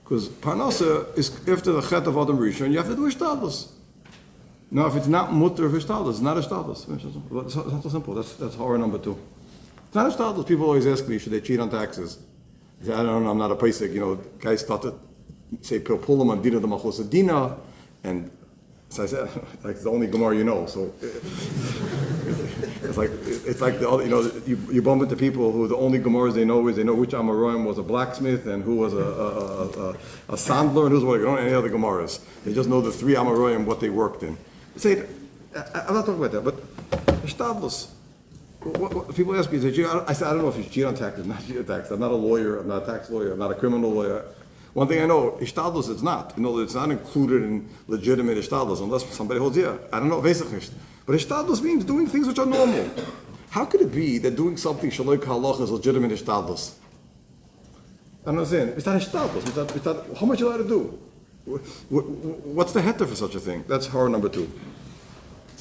Because Parnasa is after the Chet of Adam Rishon, you have to do a shtadlus. Now, if it's not mutter of a shtadlus, it's not a shtadlus. It's not so simple. That's horror number 2. It's not a shtadlus. People always ask me, should they cheat on taxes? I say, I don't know, I'm not a Pesach. You know, guys started say Pilpulam and Dina the Machos Dina, and so I said, like it's the only Gemara you know. So it's like the other, you know, you bump into people who the only Gemaras they know is they know which Amoraim was a blacksmith and who was a sandler and who's what. You don't know any other Gemaras. They just know the 3 Amoraim what they worked in. I say, I'm not talking about that, but Shtadlus. What people ask me, I said, I don't know if you cheat on taxes, not cheat on taxes. I'm not a lawyer, I'm not a tax lawyer, I'm not a criminal lawyer. One thing I know, ishtadlus it's not. You know, it's not included in legitimate ishtadlus unless somebody holds, yeah, I don't know, vesach. But ishtadlus means doing things which are normal. How could it be that doing something shaloi k'halach is legitimate ishtadlus? I don't understand. It's not ishtadlus. It's not, how much are you allowed to do? What's the heter for such a thing? That's horror number 2.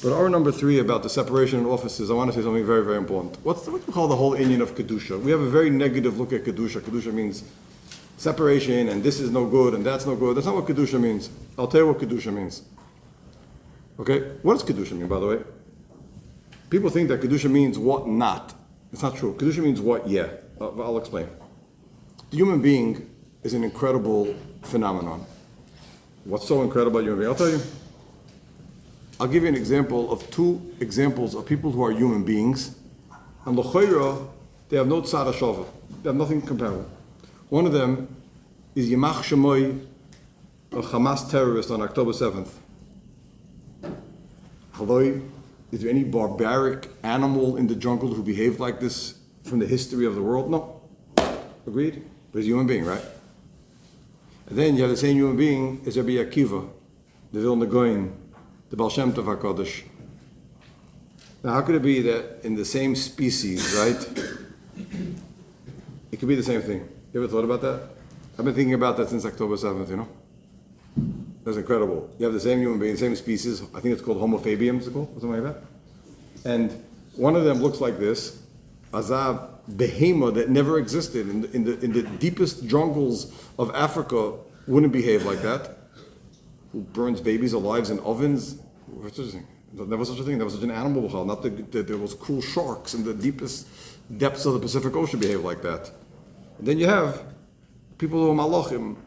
But horror number 3 about the separation of offices, I want to say something very, very important. What we call the whole Indian of Kedusha? We have a very negative look at Kedusha. Kedusha means separation, and this is no good, and that's no good. That's not what Kedusha means. I'll tell you what Kedusha means. Okay? What does Kedusha mean, by the way? People think that Kedusha means what not. It's not true. Kedusha means what yeah. I'll explain. The human being is an incredible phenomenon. What's so incredible about human being? I'll tell you. I'll give you an example of 2 examples of people who are human beings. And l'choira, they have no tzara shova. They have nothing comparable. One of them is Yamach Shemoy, a Hamas terrorist on October 7th. Haloi, is there any barbaric animal in the jungle who behaved like this from the history of the world? No. Agreed? But he's a human being, right? And then you have the same human being as Rabbi Akiva, the Vilna Gaon, the Baal Shem Tov HaKadosh. Now, how could it be that in the same species, right, it could be the same thing? You ever thought about that? I've been thinking about that since October 7th, you know? That's incredible. You have the same human being, the same species. I think it's called Homo fabium, is it called? Or something like that. And one of them looks like this, Azab Behema that never existed in the deepest jungles of Africa wouldn't behave like that. Who burns babies alive in ovens? What's such a thing? Never such a thing. There was such an animal. Not that there was cool sharks in the deepest depths of the Pacific Ocean behave like that. And then you have people who are malachim,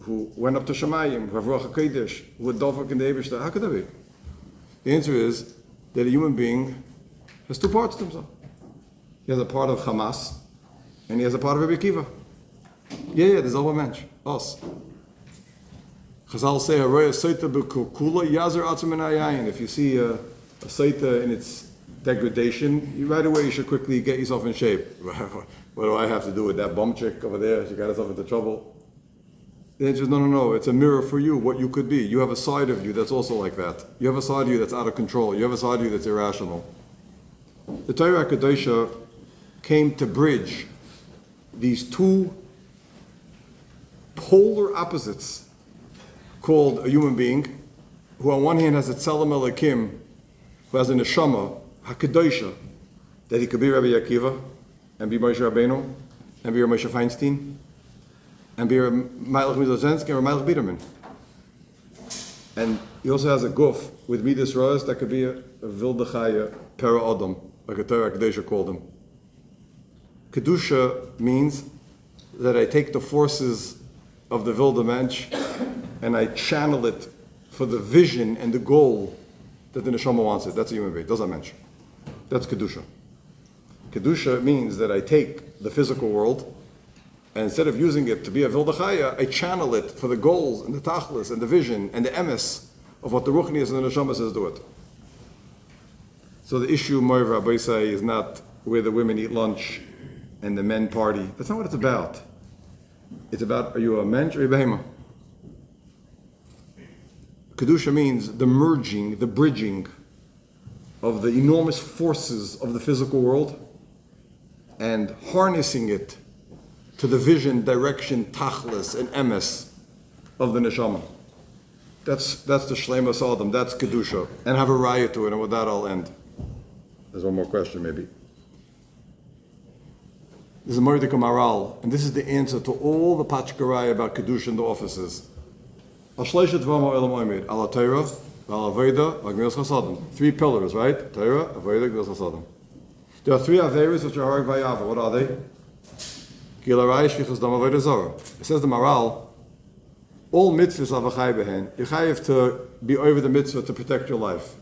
who went up to Shemayim, who have Ruach HaKodesh, who were dovak in the Eibishter. How could that be? The answer is that a human being has two parts to himself. He has a part of Hamas, and he has a part of Rabbi Akiva. Yeah, there's all one mensch, us. Chazal say, "Haroya soita b'kukula yazer atzum enayayin." If you see a soita in its degradation, right away you should quickly get yourself in shape. What do I have to do with that bum chick over there? She got herself into trouble. The answer is no. It's a mirror for you, what you could be. You have a side of you that's also like that. You have a side of you that's out of control. You have a side of you that's irrational. The Torah Kedosha came to bridge these two polar opposites called a human being, who on one hand has a Tzelem Elokim, who has a neshama, HaKedosha, that he could be Rabbi Akiva, and be Moshe Rabbeinu, and be Moshe Feinstein, and be a Melech Midozensky, or a Melech Biederman. And he also has a guf with Midas Roas that could be a Vilde Chaya, Pera Adam, like a Torah Kedusha called him. Kedusha means that I take the forces of the Vilde Mensch and I channel it for the vision and the goal that the Neshama wants it. That's a human being, doesn't mention. That's Kedusha. Kedusha means that I take the physical world and instead of using it to be a Vilde Chaya, I channel it for the goals and the tachlis and the vision and the emes of what the Ruchnius and the Neshama says do it. So the issue, Moiv Rabbi say, is not where the women eat lunch and the men party. That's not what it's about. It's about, are you a mensch or a behema? Kedusha means the merging, the bridging of the enormous forces of the physical world and harnessing it to the vision, direction, tachlis, and emes of the neshama. That's the shleimus adam. That's kedusha, and have a raya to it. And with that, I'll end. There's one more question, maybe. This is a Mordecai Maral, and this is the answer to all the pachkaraya about kedusha in the offices. Three pillars, right? Torah, Avodah, Gemilas Chasadim. There are three averos which are harag vayava. What are they? It says the Maral, all mitzvahs are v'chay behen. You have to be over the mitzvah to protect your life.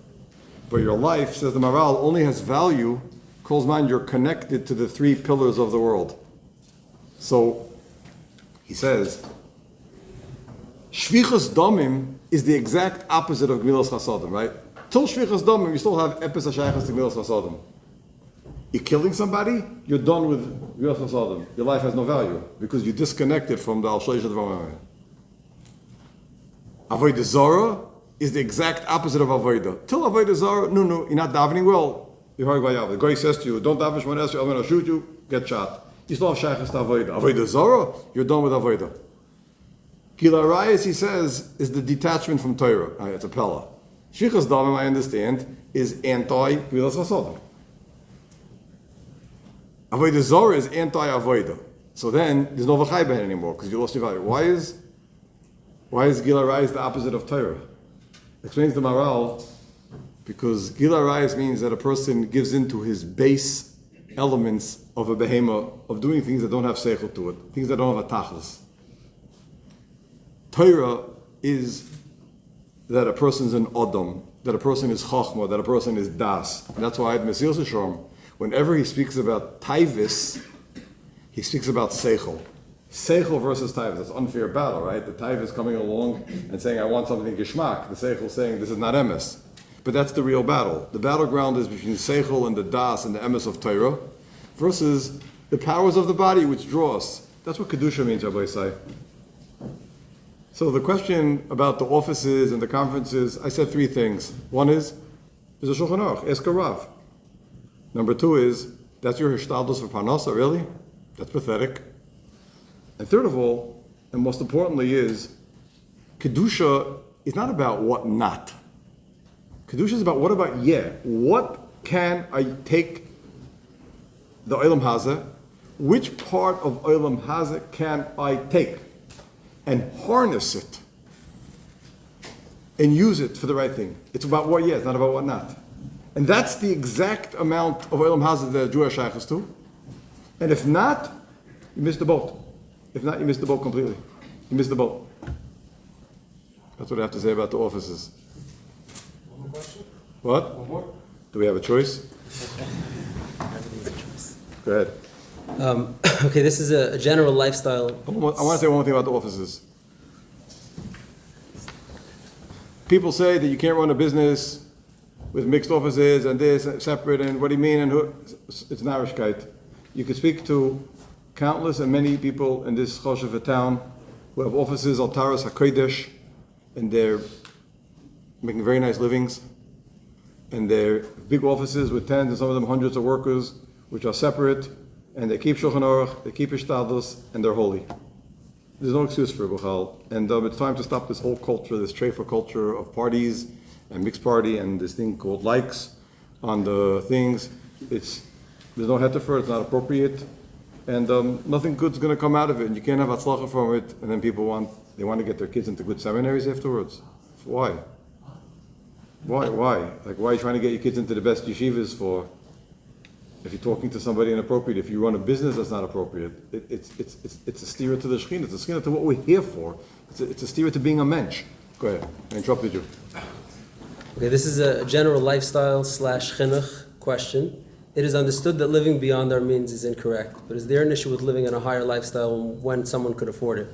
But your life, says the Maral, only has value, calls mind you're connected to the three pillars of the world. So, he says, Shvichas Damim is the exact opposite of Gemilas Chasadim, right? Till Shvichas Damim, you still have Epis HaShayachas to Gemilas Chasadim. You're killing somebody, you're done with Gemilas Chasadim. Your life has no value because you're disconnected from the Al Shleish Advarim. Avodah Zarah is the exact opposite of Avodah. Till Avodah Zarah, no, you're not davening well. You're harag vayav. The guy says to you, don't daven Shemona Esrei, I'm going to shoot you, get shot. You still have Shayachas to Avodah. Avodah Zarah, you're done with Avodah. Gila Rayas, he says, is the detachment from Torah. It's a Pella. Shvichas Damim, I understand, is anti-Gemilas Chasadim. Avodah Zarah is anti-Avodah. So then, there's no V'chai Behen anymore, because you lost your value. Why is Gila Rayas the opposite of Torah? Explains the Maral, because Gila Rayas means that a person gives into his base elements of a behema, of doing things that don't have seichel to it, things that don't have a tachlis. Torah is that a person is an Adam, that a person is Chachma, that a person is Das. And that's why at Mesilas Yesharim, whenever he speaks about Taivis, he speaks about Seichel. Seichel versus Taivis, that's an unfair battle, right? The Taivis coming along and saying, I want something Geshmak. The Seichel saying, this is not Emes. But that's the real battle. The battleground is between Seichel and the Das and the Emes of Torah versus the powers of the body which draw us. That's what Kedusha means, Rabbi Isai. So the question about the offices and the conferences, I said three things. One is, there's a Shulchan Aruch, ask a Rav. Number two is, that's your Hishtadlus for Parnasa, really? That's pathetic. And third of all, and most importantly is, Kedusha is not about what not. Kedusha is about what about yeah. What can I take the Olam Hazeh? Which part of Olam Hazeh can I take and harness it and use it for the right thing? It's about what yeah, it's not about what not. And that's the exact amount of Olam Hazeh that a Jew has shaykhs to. And if not, you missed the boat. If not, you missed the boat completely. You missed the boat. That's what I have to say about the offices. One more question? What? Do we have a choice? Everything's a choice. Go ahead. Okay, this is a general lifestyle. I want to say one more thing about the offices. People say that you can't run a business with mixed offices and this separate and what do you mean and who? It's narishkeit. You can speak to countless and many people in this Hashkafa town who have offices al Taras HaKodesh and they're making very nice livings and they're big offices with tens and some of them hundreds of workers which are separate and they keep Shulchan Aruch, they keep Ishtadlus and they're holy. There's no excuse for it, Buchal. And it's time to stop this whole culture, this treifa culture of parties and mixed party and this thing called likes on the things. There's no heter for it, it's not appropriate. And nothing good's going to come out of it. And you can't have atzlacha from it. And then people want to get their kids into good seminaries afterwards. Why? Why? Like, why are you trying to get your kids into the best yeshivas for? If you're talking to somebody inappropriate, if you run a business that's not appropriate, it's a steer to the shechina. It's a steer to what we're here for. It's a steer to being a mensch. Go ahead. I interrupted you. Okay, this is a general lifestyle / chinuch question. It is understood that living beyond our means is incorrect, but is there an issue with living in a higher lifestyle when someone could afford it?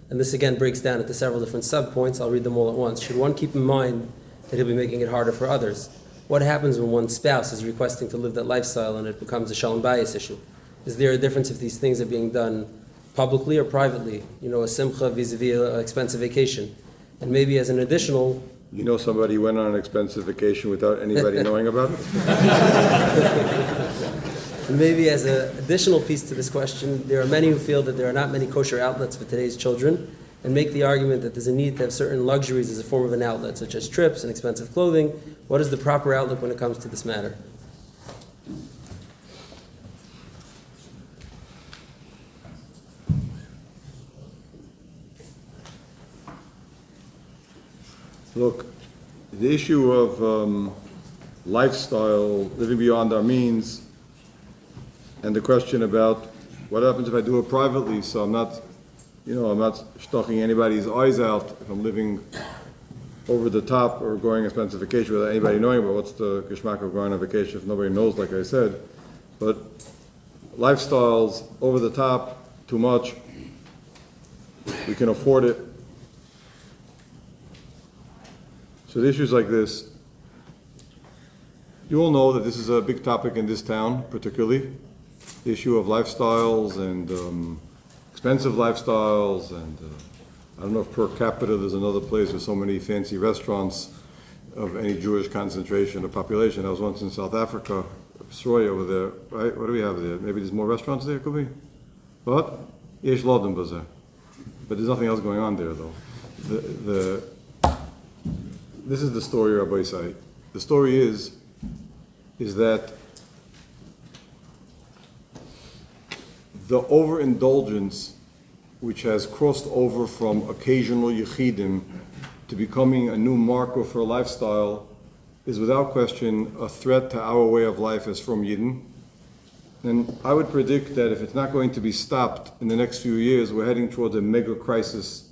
And this again breaks down into several different subpoints. I'll read them all at once. Should one keep in mind that he'll be making it harder for others? What happens when one's spouse is requesting to live that lifestyle and it becomes a shalom bayis issue? Is there a difference if these things are being done publicly or privately? A simcha vis-a-vis an expensive vacation. And maybe as an additional... You know somebody went on an expensive vacation without anybody knowing about it? And maybe as an additional piece to this question, there are many who feel that there are not many kosher outlets for today's children and make the argument that there's a need to have certain luxuries as a form of an outlet, such as trips and expensive clothing. What is the proper outlook when it comes to this matter? Look, the issue of lifestyle, living beyond our means, and the question about what happens if I do it privately, so I'm not stocking anybody's eyes out if I'm living over the top or going expensive vacation without anybody knowing about what's the geschmack of going on vacation if nobody knows, like I said. But lifestyles over the top, too much, we can afford it. So the issues like this, you all know that this is a big topic in this town, particularly the issue of lifestyles and expensive lifestyles, and I don't know if per capita there's another place with so many fancy restaurants of any Jewish concentration of population. I was once in South Africa, Sroy over there, right? What do we have there? Maybe there's more restaurants there, could be? What? Yesh Lodim Bazaar. But there's nothing else going on there, though. This is the story, Rabbi Isai. The story is that the overindulgence which has crossed over from occasional yechidim to becoming a new marker for a lifestyle is without question a threat to our way of life as from Yidden. And I would predict that if it's not going to be stopped in the next few years, we're heading towards a mega crisis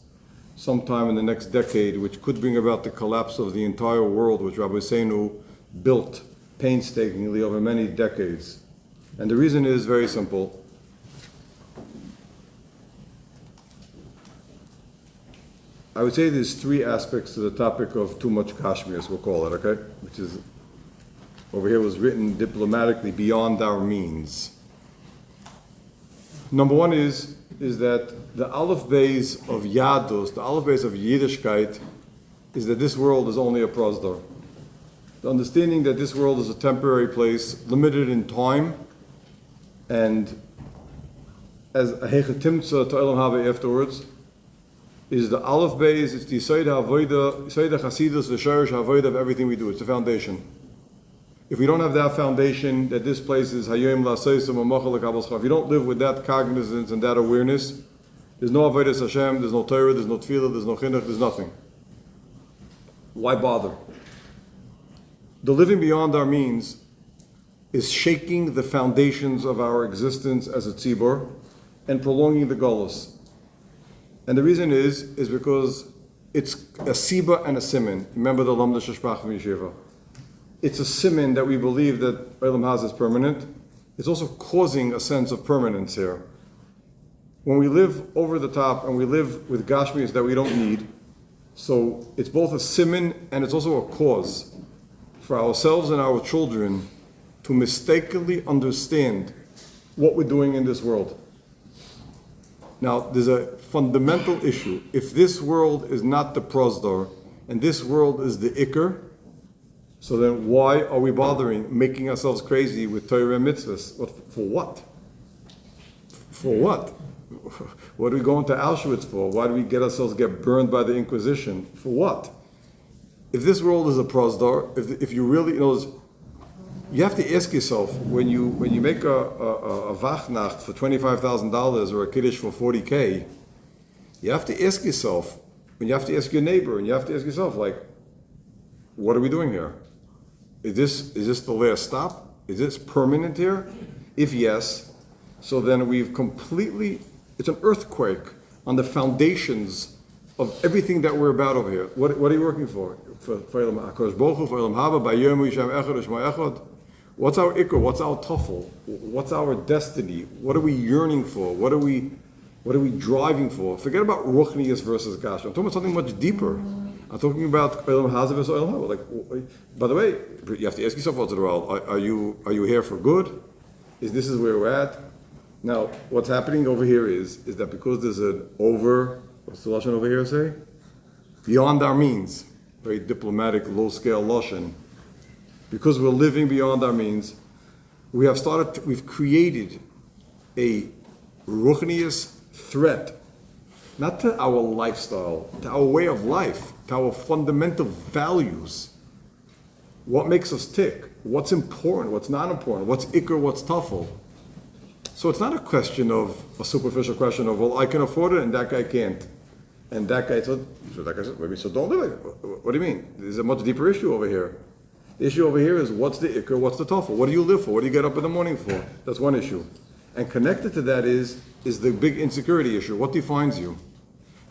sometime in the next decade, which could bring about the collapse of the entire world, which Rabbi Seinu built painstakingly over many decades. And the reason is very simple. I would say there's three aspects to the topic of too much Kashmir, as we'll call it, okay? Which is, over here was written diplomatically, beyond our means. Number one is that the Aleph Beis of Yadus, the Aleph Beis of Yiddishkeit, is that this world is only a prosdor. The understanding that this world is a temporary place, limited in time, and as a hechetimtza to Elam Habe afterwards, is the Aleph Beis, it's the Yisod HaAvodah, Yisod HaChasidus, the Shorish HaAvodah of everything we do. It's the foundation. If we don't have that foundation, that this place is Hayom La'aseisim U'Mochel L'Kabel, if you don't live with that cognizance and that awareness, there's no Avodas Hashem, there's no Torah, there's no Tefillah, there's no Chinuch, there's nothing. Why bother? The living beyond our means is shaking the foundations of our existence as a tzibur and prolonging the golus. And the reason is because it's a siba and a siman. Remember the Lamda Sheshpach from Yeshiva. it's a siman that we believe that Olam Haz is permanent. It's also causing a sense of permanence here. When we live over the top and we live with gashmias that we don't need, so it's both a siman and it's also a cause for ourselves and our children to mistakenly understand what we're doing in this world. Now, there's a fundamental issue. If this world is not the prosdor and this world is the ikr, so then why are we bothering making ourselves crazy with Torah and mitzvahs? For what? For what? What are we going to Auschwitz for? Why do we get burned by the Inquisition? For what? If this world is a prosdor, if you really, you have to ask yourself, when you make a vachnacht for $25,000 or a kiddush for $40K, you have to ask yourself, when you have to ask your neighbor, and you have to ask yourself, like, what are we doing here? Is this the last stop? Is this permanent here? If yes, so then we've completely, it's an earthquake on the foundations of everything that we're about over here. What are you working for? For Elam HaKadosh Baruch Hu, for Elam Haba, Bayom Yishem Echad Shema Echad? What's our ikr? What's our tuffle? What's our destiny? What are we yearning for? What are we driving for? Forget about ruchnius versus gash. I'm talking about something much deeper. I'm talking about Olam Hazeh versus Olam Haba. Like, by the way, you have to ask yourself once in a while: Are you here for good? This is where we're at? Now, what's happening over here is that because there's an what's the lashon over here say? Beyond our means. Very diplomatic, low-scale lashon. Because we're living beyond our means, we've created a ruchnius threat, not to our lifestyle, to our way of life, to our fundamental values. What makes us tick? What's important? What's not important? What's ikr? What's tuffle? So it's not a superficial question of, well, I can afford it and that guy can't. And that guy said, maybe so don't do it. What do you mean? There's a much deeper issue over here. The issue over here is what's the ikr, what's the tuffle? What do you live for? What do you get up in the morning for? That's one issue. And connected to that is the big insecurity issue. What defines you?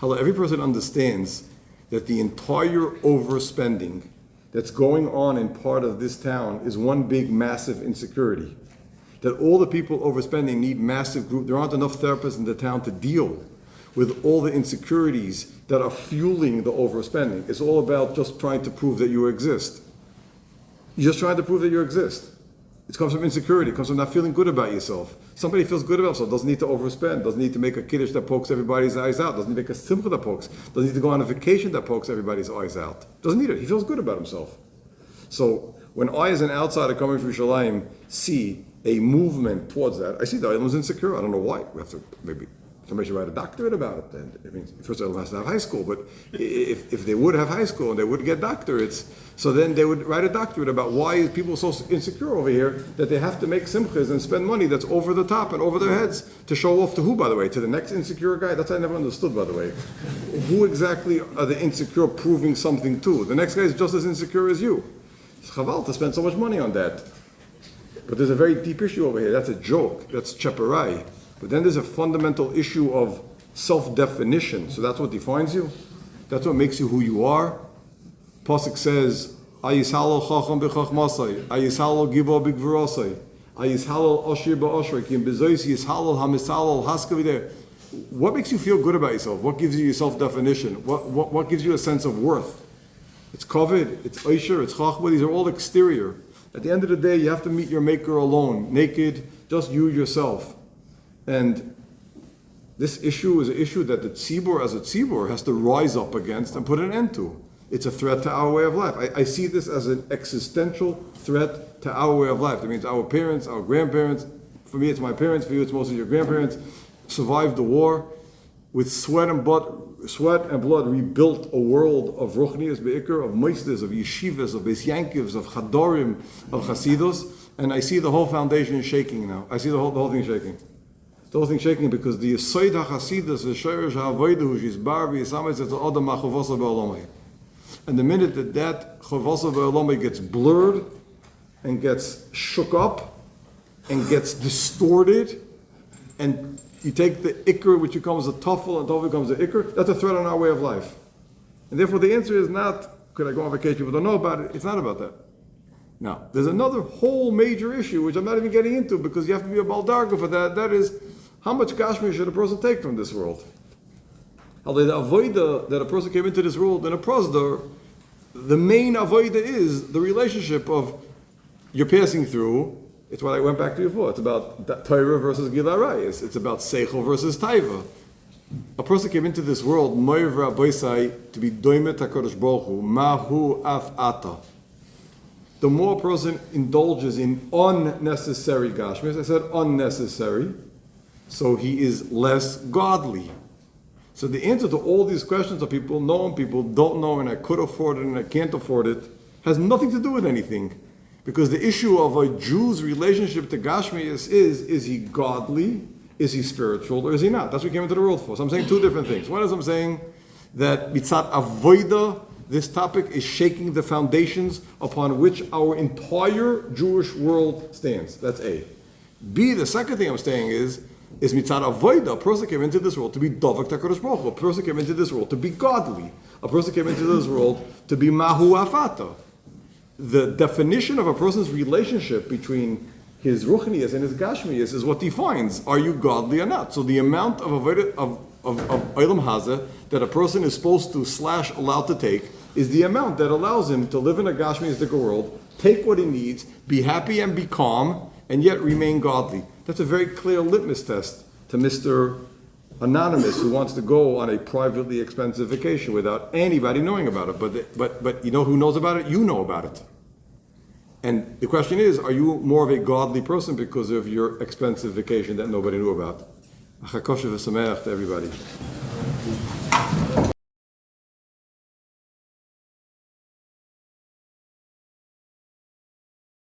Every person understands that the entire overspending that's going on in part of this town is one big, massive insecurity. That all the people overspending need massive group. There aren't enough therapists in the town to deal with all the insecurities that are fueling the overspending. It's all about just trying to prove that you exist. You're just trying to prove that you exist. It comes from insecurity. It comes from not feeling good about yourself. Somebody feels good about himself, doesn't need to overspend, doesn't need to make a kiddush that pokes everybody's eyes out, doesn't need to make a simcha that pokes, doesn't need to go on a vacation that pokes everybody's eyes out. Doesn't need it. He feels good about himself. So when I, as an outsider coming from Yerushalayim, see a movement towards that, I see the Elam's insecure. I don't know why. We have to maybe somebody should write a doctorate about it. And I mean, first Elam has to have high school, but if they would have high school and they would get doctorates, so then they would write a doctorate about why people are so insecure over here that they have to make simchas and spend money that's over the top and over their heads to show off to who, by the way? To the next insecure guy? That's I never understood, by the way. Who exactly are the insecure proving something to? The next guy is just as insecure as you. It's chaval to spend so much money on that. But there's a very deep issue over here. That's a joke. That's cheparai. But then there's a fundamental issue of self-definition. So that's what defines you. That's what makes you who you are. Pasuk says, "Ayishalo chacham b'chachmasai, ayishalo gibo b'gvurosai, ayishalo oshir ba'oshrei, kim bezois yishalo hamisalo haskavideh." What makes you feel good about yourself? What gives you your self-definition? What gives you a sense of worth? It's kovid, it's oisher, it's chachma. These are all exterior. At the end of the day, you have to meet your maker alone, naked, just you yourself. And this issue is an issue that the tzibur as a tzibur has to rise up against and put an end to. It's a threat to our way of life. I see this as an existential threat to our way of life. That means our parents, our grandparents, for me it's my parents, for you it's mostly your grandparents, survived the war with sweat and blood rebuilt a world of ruchnias be'ikr, of moisdes, of yeshivas, of beis yankivs, of chadorim, of chasidus, and I see the whole foundation shaking now. I see the whole thing shaking. The whole thing shaking because the Yesod HaChasidus, the Sheresh HaAvodah, she's bar v'yisametz et ha'adam ha'chavasa ba'olamai. And the minute that chavasa ba'olamai gets blurred and gets shook up and gets distorted, and you take the ikr, which becomes a tuffle, and tuffle becomes the ikr, that's a threat on our way of life. And therefore the answer is not, could I go on vacation? People don't know about it. It's not about that. Now, there's another whole major issue, which I'm not even getting into, because you have to be a baldarga for that. That is, how much gashmi should a person take from this world? The avoida that a person came into this world in a prosdar, the main avoida is the relationship of you're passing through. It's what I went back to before. It's about Torah versus Gilarayis. It's about Seichel versus Taiva. A person came into this world, Moivra Boisai, to be Doimet HaKadosh Baruch Hu, Mahu Af Ata. The more a person indulges in unnecessary gashmis, I said unnecessary, so he is less godly. So the answer to all these questions of people know and people don't know, and I could afford it and I can't afford it, has nothing to do with anything. Because the issue of a Jew's relationship to Gashmias is he godly, is he spiritual, or is he not? That's what we came into the world for. So I'm saying two different things. One is I'm saying that mitzat avoida, this topic is shaking the foundations upon which our entire Jewish world stands. That's A. B, the second thing I'm saying is mitzat avoida. A person came into this world to be dovak HaKadosh Baruch Hu. A person came into this world to be godly. A person came into this world to be mahu afata. The definition of a person's relationship between his ruchnias and his gashmias is what defines, are you godly or not? So the amount of olam hazeh that a person is supposed to / allowed to take is the amount that allows him to live in a gashmiistic world, take what he needs, be happy and be calm, and yet remain godly. That's a very clear litmus test to Mr. Anonymous who wants to go on a privately expensive vacation without anybody knowing about it. But you know who knows about it? You know about it. And the question is, are you more of a godly person because of your expensive vacation that nobody knew about? Hashkafa to everybody.